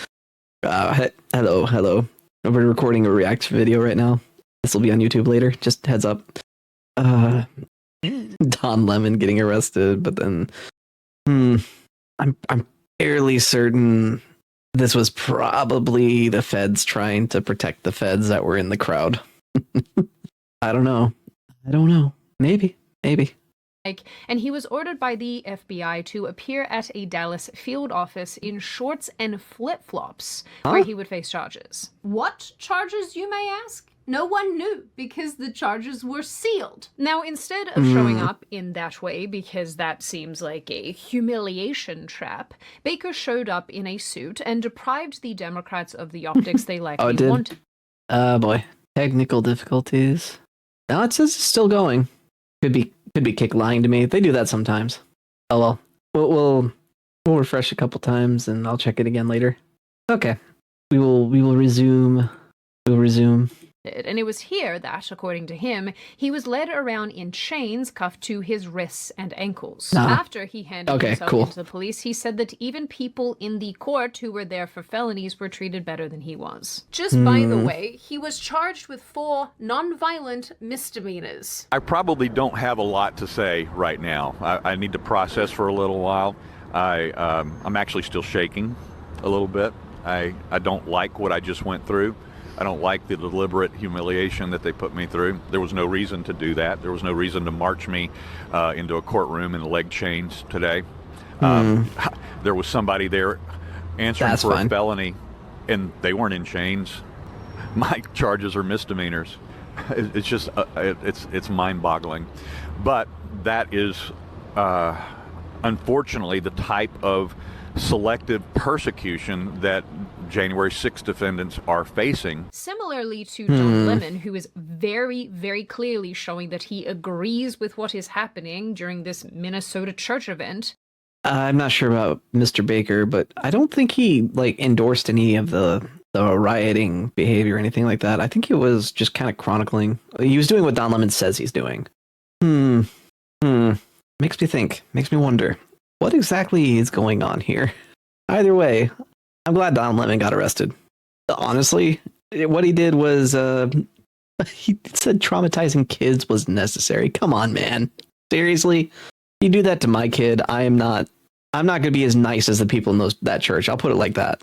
[SPEAKER 1] Hello. We're recording a react video right now. This will be on YouTube later. Just heads up. Don Lemon getting arrested, but then I'm fairly certain this was probably the feds trying to protect the feds that were in the crowd. I don't know. Maybe.
[SPEAKER 5] And he was ordered by the FBI to appear at a Dallas field office in shorts and flip-flops, where he would face charges. What charges, you may ask? No one knew, because the charges were sealed. Now, instead of showing up in that way, because that seems like a humiliation trap, Baker showed up in a suit and deprived the Democrats of the optics they likely wanted.
[SPEAKER 1] Boy. Technical difficulties. No, it says it's still going. Could be Kick lying to me. They do that sometimes. Oh well. We'll refresh a couple times and I'll check it again later. Okay. We will resume. We'll resume.
[SPEAKER 5] And it was here that, according to him, he was led around in chains cuffed to his wrists and ankles. After he handed himself into the police, he said that even people in the court who were there for felonies were treated better than he was. Just by the way, he was charged with 4 non-violent misdemeanors.
[SPEAKER 11] I probably don't have a lot to say right now. I need to process for a little while. I'm actually still shaking a little bit. I don't like what I just went through. I don't like the deliberate humiliation that they put me through. There was no reason to do that. There was no reason to march me into a courtroom in leg chains today. There was somebody there answering for a felony, and they weren't in chains. My charges are misdemeanors. It's just, it's mind-boggling. But that is, unfortunately, the type of selective persecution that January 6th defendants are facing.
[SPEAKER 5] Similarly to Don Lemon, who is very, very clearly showing that he agrees with what is happening during this Minnesota church event.
[SPEAKER 1] I'm not sure about Mr. Baker, but I don't think he endorsed any of the rioting behavior or anything like that. I think he was just kind of chronicling. He was doing what Don Lemon says he's doing. Makes me think. Makes me wonder. What exactly is going on here? Either way, I'm glad Don Lemon got arrested. Honestly, what he did was he said traumatizing kids was necessary. Come on, man. Seriously? You do that to my kid, I'm not going to be as nice as the people in that church. I'll put it like that.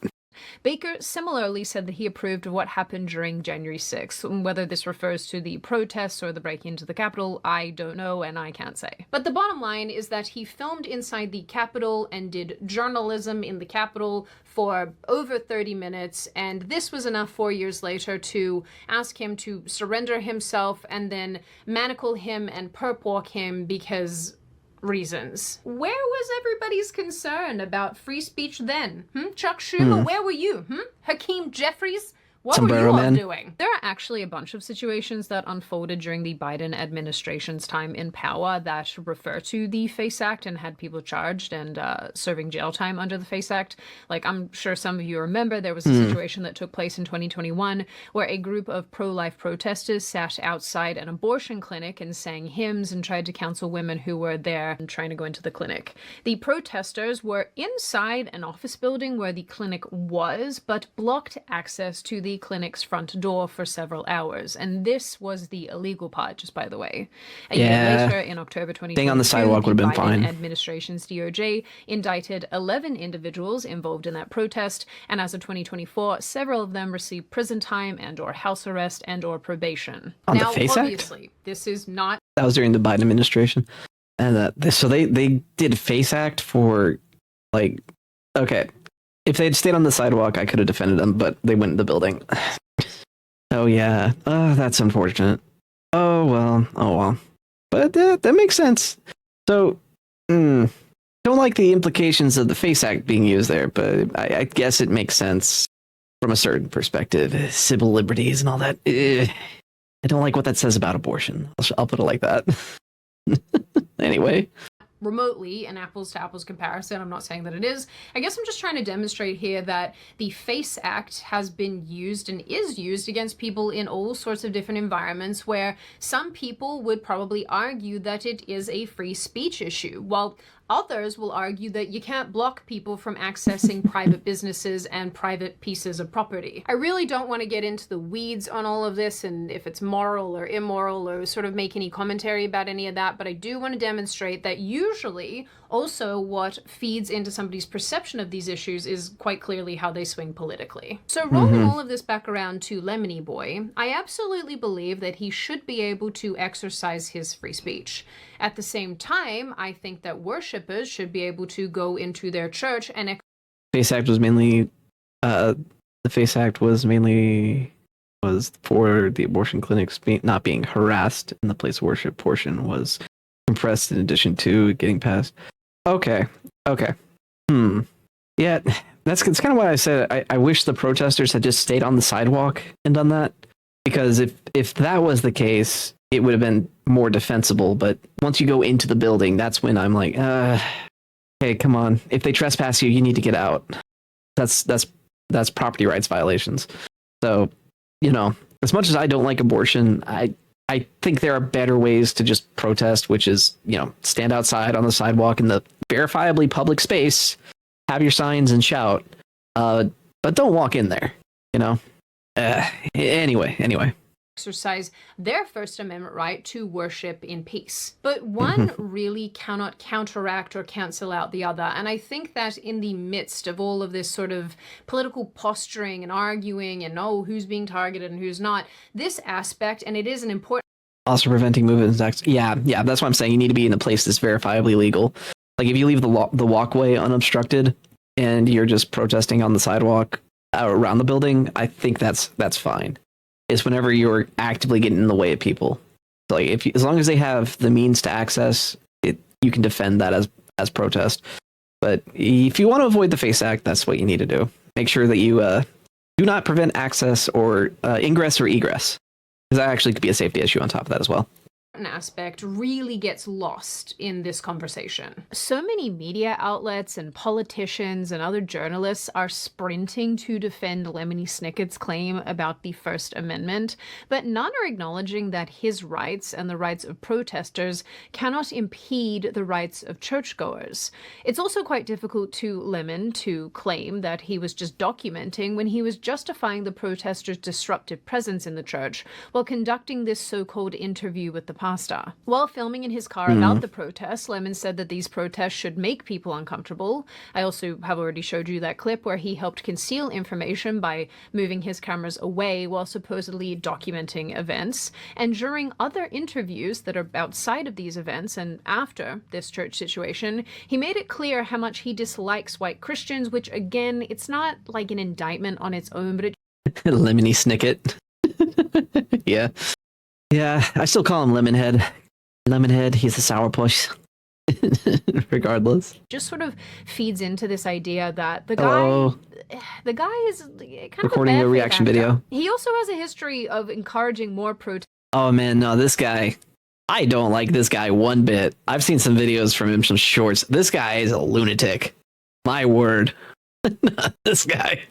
[SPEAKER 5] Baker similarly said that he approved of what happened during January 6th. Whether this refers to the protests or the breaking into the Capitol, I don't know and I can't say. But the bottom line is that he filmed inside the Capitol and did journalism in the Capitol for over 30 minutes, and this was enough 4 years later to ask him to surrender himself and then manacle him and perp walk him because reasons. Where was everybody's concern about free speech then? Chuck Schumer, where were you? Hakeem Jeffries? What
[SPEAKER 1] Sombrero
[SPEAKER 5] were you all
[SPEAKER 1] Man.
[SPEAKER 5] doing? There are actually a bunch of situations that unfolded during the Biden administration's time in power that refer to the FACE Act and had people charged and serving jail time under the FACE Act. Like, I'm sure some of you remember there was a situation that took place in 2021 where a group of pro-life protesters sat outside an abortion clinic and sang hymns and tried to counsel women who were there and trying to go into the clinic. The protesters were inside an office building where the clinic was, but blocked access to the clinic's front door for several hours. And this was the illegal part, just by the way. A year later, in October 2022,
[SPEAKER 1] staying on the sidewalk would have been
[SPEAKER 5] Biden
[SPEAKER 1] fine.
[SPEAKER 5] administration's DOJ indicted 11 individuals involved in that protest, and as of 2024, several of them received prison time and or house arrest and or probation.
[SPEAKER 1] On the
[SPEAKER 5] now,
[SPEAKER 1] FACE Act?
[SPEAKER 5] obviously, this is not
[SPEAKER 1] That was during the Biden administration. And so they did FACE Act for, like, okay. If they had stayed on the sidewalk, I could have defended them, but they went in the building. Oh, yeah. That's unfortunate. Oh, well. But that makes sense. So, don't like the implications of the FACE Act being used there, but I guess it makes sense from a certain perspective. Civil liberties and all that. I don't like what that says about abortion. I'll put it like that. Anyway.
[SPEAKER 5] remotely an apples to apples comparison. I'm not saying that it is. I guess I'm just trying to demonstrate here that the FACE Act has been used and is used against people in all sorts of different environments where some people would probably argue that it is a free speech issue, while others will argue that you can't block people from accessing private businesses and private pieces of property. I really don't want to get into the weeds on all of this and if it's moral or immoral or sort of make any commentary about any of that, but I do want to demonstrate that usually also what feeds into somebody's perception of these issues is quite clearly how they swing politically. So rolling all of this back around to Lemony Boy, I absolutely believe that he should be able to exercise his free speech. At the same time, I think that worshipers should be able to go into their church and
[SPEAKER 1] FACE Act was mainly the FACE Act was for the abortion clinics not being harassed, and the place of worship portion was compressed in addition to getting passed. Okay. Yeah, that's kind of why I said I wish the protesters had just stayed on the sidewalk and done that, because if that was the case, it would have been more defensible. But once you go into the building, that's when I'm like, hey, come on. If they trespass you, you need to get out. That's property rights violations. So, as much as I don't like abortion, I think there are better ways to just protest, which is, stand outside on the sidewalk in the verifiably public space, have your signs and shout, but don't walk in there, Anyway.
[SPEAKER 5] exercise their First Amendment right to worship in peace. But one really cannot counteract or cancel out the other. And I think that in the midst of all of this sort of political posturing and arguing and who's being targeted and who's not, this aspect, and it is an important
[SPEAKER 1] also preventing movement attacks. Yeah, that's what I'm saying. You need to be in a place that's verifiably legal. Like if you leave the walkway unobstructed and you're just protesting on the sidewalk around the building, I think that's fine. It's whenever you're actively getting in the way of people. So like as long as they have the means to access it, you can defend that as protest. But if you want to avoid the FACE Act, that's what you need to do. Make sure that you do not prevent access or ingress or egress, because that actually could be a safety issue on top of that as well.
[SPEAKER 5] aspect really gets lost in this conversation. So many media outlets and politicians and other journalists are sprinting to defend Lemony Snicket's claim about the First Amendment, but none are acknowledging that his rights and the rights of protesters cannot impede the rights of churchgoers. It's also quite difficult to Lemon to claim that he was just documenting when he was justifying the protesters' disruptive presence in the church while conducting this so-called interview with the pastor. While filming in his car about the protests, Lemon said that these protests should make people uncomfortable. I also have already showed you that clip where he helped conceal information by moving his cameras away while supposedly documenting events. And during other interviews that are outside of these events and after this church situation, he made it clear how much he dislikes white Christians, which again, it's not like an indictment on its own, but it
[SPEAKER 1] Lemony Snicket. Yeah. Yeah, I still call him Lemonhead. Lemonhead, he's a sourpuss. Regardless.
[SPEAKER 5] just sort of feeds into this idea that the guy is kind
[SPEAKER 1] Recording
[SPEAKER 5] of
[SPEAKER 1] a reaction video.
[SPEAKER 5] He also has a history of encouraging more protest.
[SPEAKER 1] Oh man, no, this guy. I don't like this guy one bit. I've seen some videos from him, some shorts. This guy is a lunatic. My word. This guy.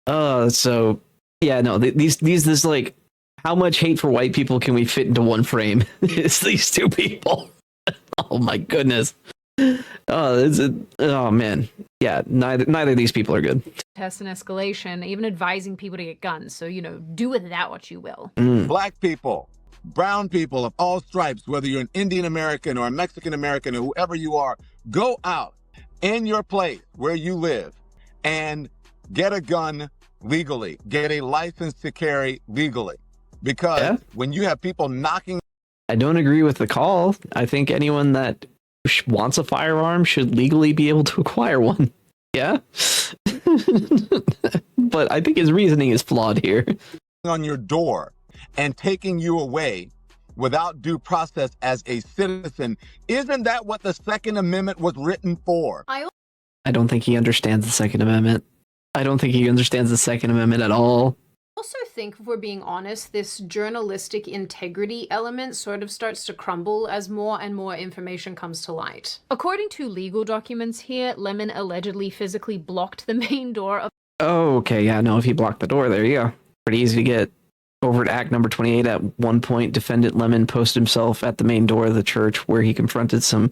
[SPEAKER 1] Oh, so yeah, no, this like, how much hate for white people can we fit into one frame? It's these two people. Oh my goodness. Oh man. Yeah, neither of these people are good.
[SPEAKER 5] Tests and escalation, even advising people to get guns. So, do with that what you will.
[SPEAKER 4] Black people, brown people of all stripes, whether you're an Indian American or a Mexican American or whoever you are, go out in your place where you live and get a gun legally, get a license to carry legally. Because when you have people knocking...
[SPEAKER 1] I don't agree with the call. I think anyone that wants a firearm should legally be able to acquire one. Yeah? But I think his reasoning is flawed here.
[SPEAKER 4] ...on your door and taking you away without due process as a citizen, isn't that what the Second Amendment was written for?
[SPEAKER 1] I don't think he understands the Second Amendment. I don't think he understands the Second Amendment at all.
[SPEAKER 5] I also think, if we're being honest, this journalistic integrity element sort of starts to crumble as more and more information comes to light. According to legal documents here, Lemon allegedly physically blocked the main door of...
[SPEAKER 1] Oh, okay, yeah, no, if he blocked the door, there you go. Pretty easy to get. Over at Act number 28, at one point, defendant Lemon posted himself at the main door of the church where he confronted some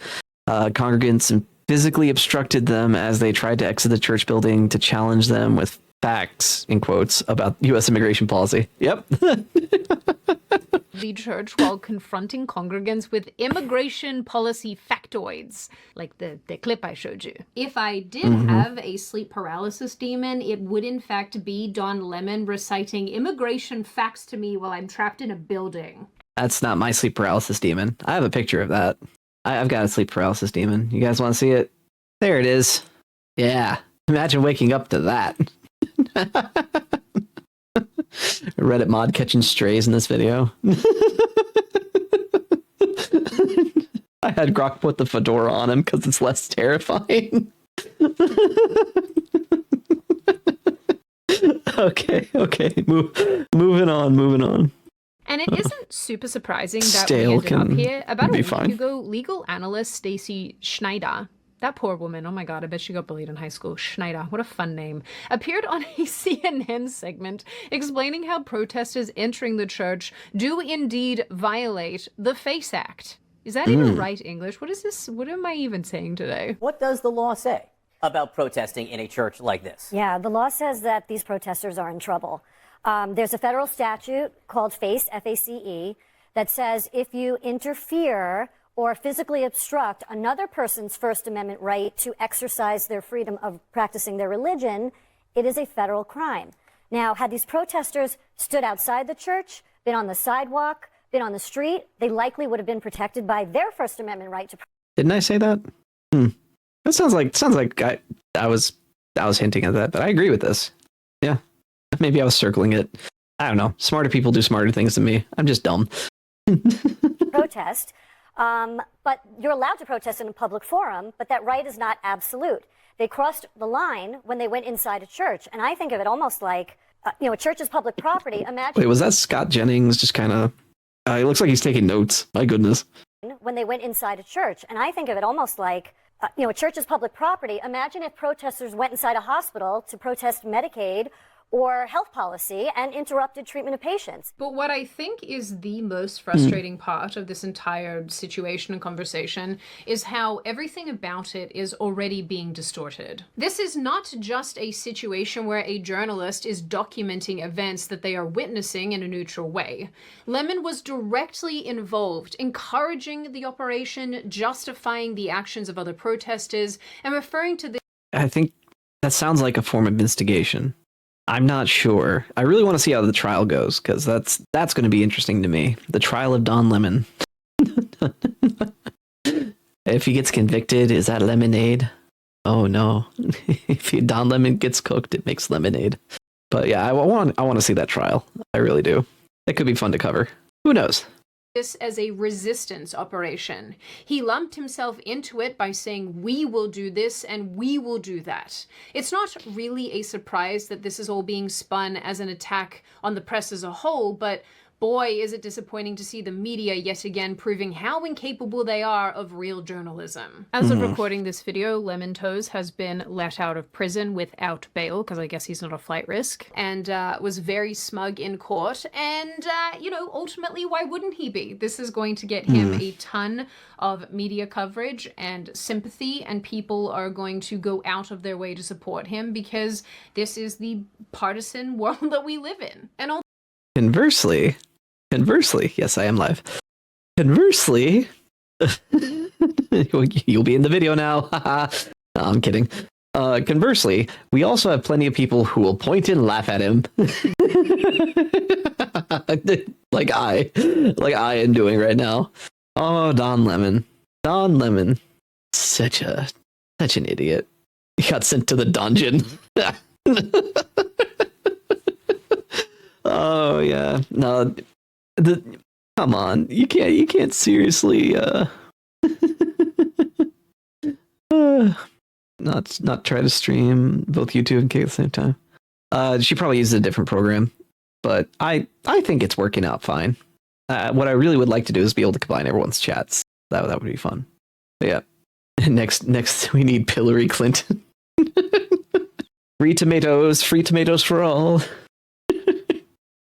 [SPEAKER 1] congregants and physically obstructed them as they tried to exit the church building to challenge them with facts, in quotes, about U.S. immigration policy. Yep.
[SPEAKER 5] The church while confronting congregants with immigration policy factoids, like the clip I showed you. If I did have a sleep paralysis demon, it would in fact be Don Lemon reciting immigration facts to me while I'm trapped in a building.
[SPEAKER 1] That's not my sleep paralysis demon. I have a picture of that. I've got a sleep paralysis demon. You guys want to see it? There it is. Yeah. Imagine waking up to that. Reddit mod catching strays in this video. I had Grok put the fedora on him because it's less terrifying. Okay. Moving on.
[SPEAKER 5] And it isn't super surprising that
[SPEAKER 1] Stale
[SPEAKER 5] we ended up
[SPEAKER 1] can
[SPEAKER 5] here. About a
[SPEAKER 1] be
[SPEAKER 5] week
[SPEAKER 1] fine.
[SPEAKER 5] ago, legal analyst Stacy Schneider, that poor woman, oh my god, I bet she got bullied in high school. Schneider, what a fun name. Appeared on a CNN segment explaining how protesters entering the church do indeed violate the FACE Act. Is that even right English? What is this? What am I even saying today?
[SPEAKER 12] What does the law say about protesting in a church like this?
[SPEAKER 13] Yeah, the law says that these protesters are in trouble. There's a federal statute called FACE, F-A-C-E, that says if you interfere or physically obstruct another person's First Amendment right to exercise their freedom of practicing their religion, it is a federal crime. Now, had these protesters stood outside the church, been on the sidewalk, been on the street, they likely would have been protected by their First Amendment right to...
[SPEAKER 1] Didn't I say that? That sounds like I was hinting at that, but I agree with this. Yeah. Maybe I was circling it. I don't know. Smarter people do smarter things than me. I'm just dumb.
[SPEAKER 13] Protest. But you're allowed to protest in a public forum, but that right is not absolute. They crossed the line when they went inside a church. And I think of it almost like, a church is public property. Imagine.
[SPEAKER 1] Wait, was that Scott Jennings just kind of It looks like he's taking notes. My goodness.
[SPEAKER 13] When they went inside a church. And I think of it almost like, a church is public property. Imagine if protesters went inside a hospital to protest Medicaid or health policy and interrupted treatment of patients.
[SPEAKER 5] But what I think is the most frustrating part of this entire situation and conversation is how everything about it is already being distorted. This is not just a situation where a journalist is documenting events that they are witnessing in a neutral way. Lemon was directly involved, encouraging the operation, justifying the actions of other protesters, and referring to this.
[SPEAKER 1] I think that sounds like a form of instigation. I'm not sure. I really want to see how the trial goes, because that's going to be interesting to me. The trial of Don Lemon. If he gets convicted, is that lemonade? Oh no. If Don Lemon gets cooked, it makes lemonade. But yeah, I want to see that trial. I really do. It could be fun to cover. Who knows?
[SPEAKER 5] This as a resistance operation. He lumped himself into it by saying, we will do this and we will do that. It's not really a surprise that this is all being spun as an attack on the press as a whole, but boy, is it disappointing to see the media yet again proving how incapable they are of real journalism. As of recording this video, Lemon Toes has been let out of prison without bail, because I guess he's not a flight risk, and was very smug in court. And, ultimately, why wouldn't he be? This is going to get him a ton of media coverage and sympathy, and people are going to go out of their way to support him, because this is the partisan world that we live in. And Conversely, yes, I am live. Conversely, you'll be in the video now. No, I'm kidding. Conversely, we also have plenty of people who will point and laugh at him. like I am doing right now. Oh, Don Lemon. Such an idiot. He got sent to the dungeon. Oh yeah. No, come on. You can't seriously not try to stream both YouTube and Kick at the same time. She probably uses a different program, but I think it's working out fine. What I really would like to do is be able to combine everyone's chats. That would be fun. But yeah. Next we need Hillary Clinton. Free tomatoes for all.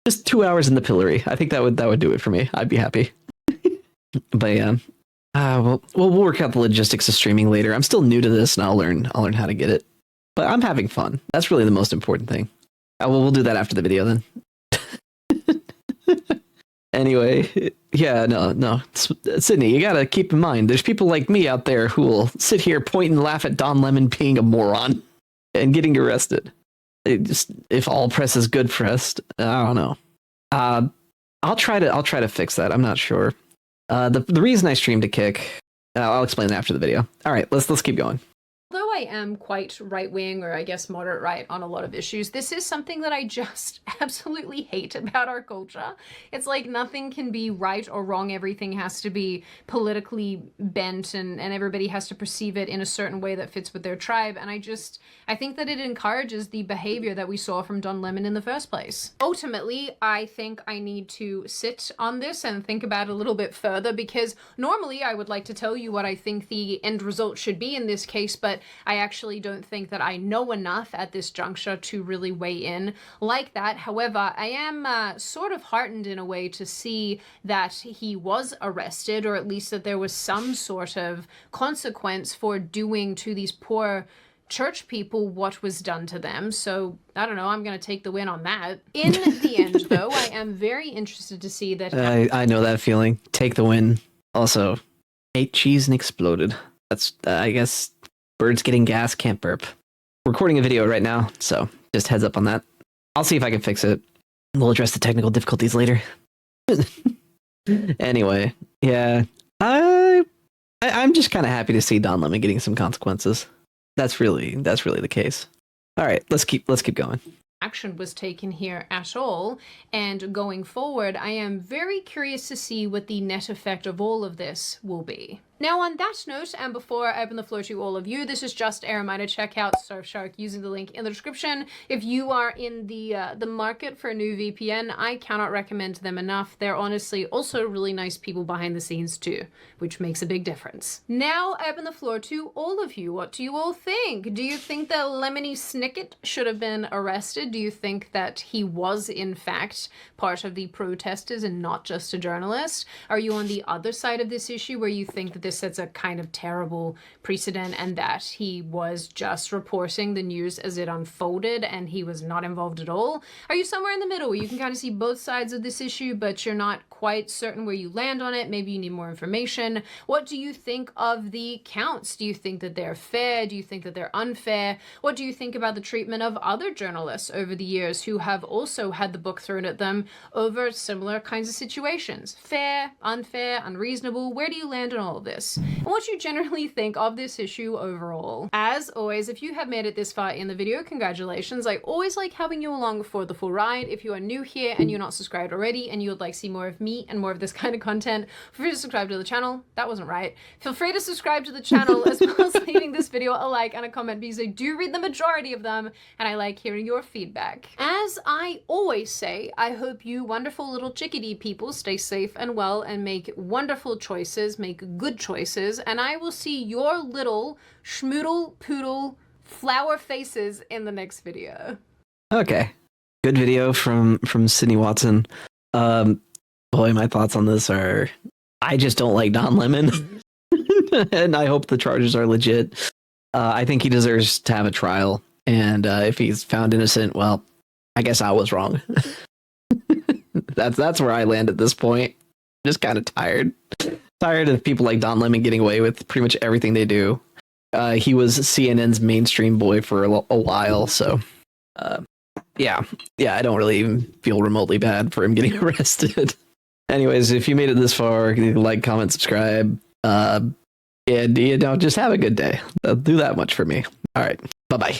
[SPEAKER 5] Just 2 hours in the pillory. I think that would do it for me. I'd be happy. But yeah, we'll work out the logistics of streaming later. I'm still new to this, and I'll learn how to get it. But I'm having fun. That's really the most important thing. We'll do that after the video then. Anyway, yeah, no, Sydney, you gotta keep in mind, there's people like me out there who will sit here, point and laugh at Don Lemon being a moron and getting arrested. If all press is good press, I don't know. I'll try to fix that. I'm not sure. The reason I streamed to Kick, I'll explain that after the video. All right, let's keep going. Although I am quite right-wing, or I guess moderate right on a lot of issues, this is something that I just absolutely hate about our culture. It's like nothing can be right or wrong. Everything has to be politically bent, and everybody has to perceive it in a certain way that fits with their tribe. And I think that it encourages the behavior that we saw from Don Lemon in the first place. Ultimately, I think I need to sit on this and think about it a little bit further, because normally I would like to tell you what I think the end result should be in this case, but I actually don't think that I know enough at this juncture to really weigh in like that. However, I am sort of heartened in a way to see that he was arrested, or at least that there was some sort of consequence for doing to these poor church people what was done to them. So I don't know, I'm going to take the win on that. In the end, though, I am very interested to see that.
[SPEAKER 1] I know that feeling. Take the win. Also, ate cheese and exploded. That's, I guess, birds getting gas can't burp. Recording a video right now, so just heads up on that. I'll see if I can fix it. We'll address the technical difficulties later. Anyway, yeah, I'm just kind of happy to see Don Lemon getting some consequences. That's really the case. All right, let's keep going.
[SPEAKER 5] Action was taken here at all, and going forward, I am very curious to see what the net effect of all of this will be. Now, on that note, and before I open the floor to all of you, this is just a reminder, check out Surfshark using the link in the description. If you are in the market for a new VPN, I cannot recommend them enough. They're honestly also really nice people behind the scenes too, which makes a big difference. Now, I open the floor to all of you. What do you all think? Do you think that Lemony Snicket should have been arrested? Do you think that he was, in fact, part of the protesters and not just a journalist? Are you on the other side of this issue where you think that this sets a kind of terrible precedent and that he was just reporting the news as it unfolded and he was not involved at all? Are you somewhere in the middle where you can kind of see both sides of this issue, but you're not quite certain where you land on it? Maybe you need more information. What do you think of the counts? Do you think that they're fair? Do you think that they're unfair? What do you think about the treatment of other journalists over the years who have also had the book thrown at them over similar kinds of situations? Fair, unfair, unreasonable? Where do you land on all of this? And what do you generally think of this issue overall? As always, if you have made it this far in the video, congratulations. I always like having you along for the full ride. If you are new here and you're not subscribed already and you would like to see more of me and more of this kind of content, feel free to subscribe to the channel. That wasn't right. Feel free to subscribe to the channel as well as leaving this video a like and a comment because I do read the majority of them and I like hearing your feedback. As I always say, I hope you wonderful little chickadee people stay safe and well and make wonderful choices, make good choices, and I will see your little schmoodle poodle flower faces in the next video.
[SPEAKER 1] Okay. Good video from Sydney Watson. Boy, my thoughts on this are I just don't like Don Lemon. And I hope the charges are legit. I think he deserves to have a trial. And if he's found innocent, well, I guess I was wrong. That's where I land at this point. Just kind of tired. Tired of people like Don Lemon getting away with pretty much everything they do. He was CNN's mainstream boy for a while, so yeah, I don't really even feel remotely bad for him getting arrested. Anyways, if you made it this far, like, comment, subscribe, and just have a good day. Do that much for me. All right, bye-bye.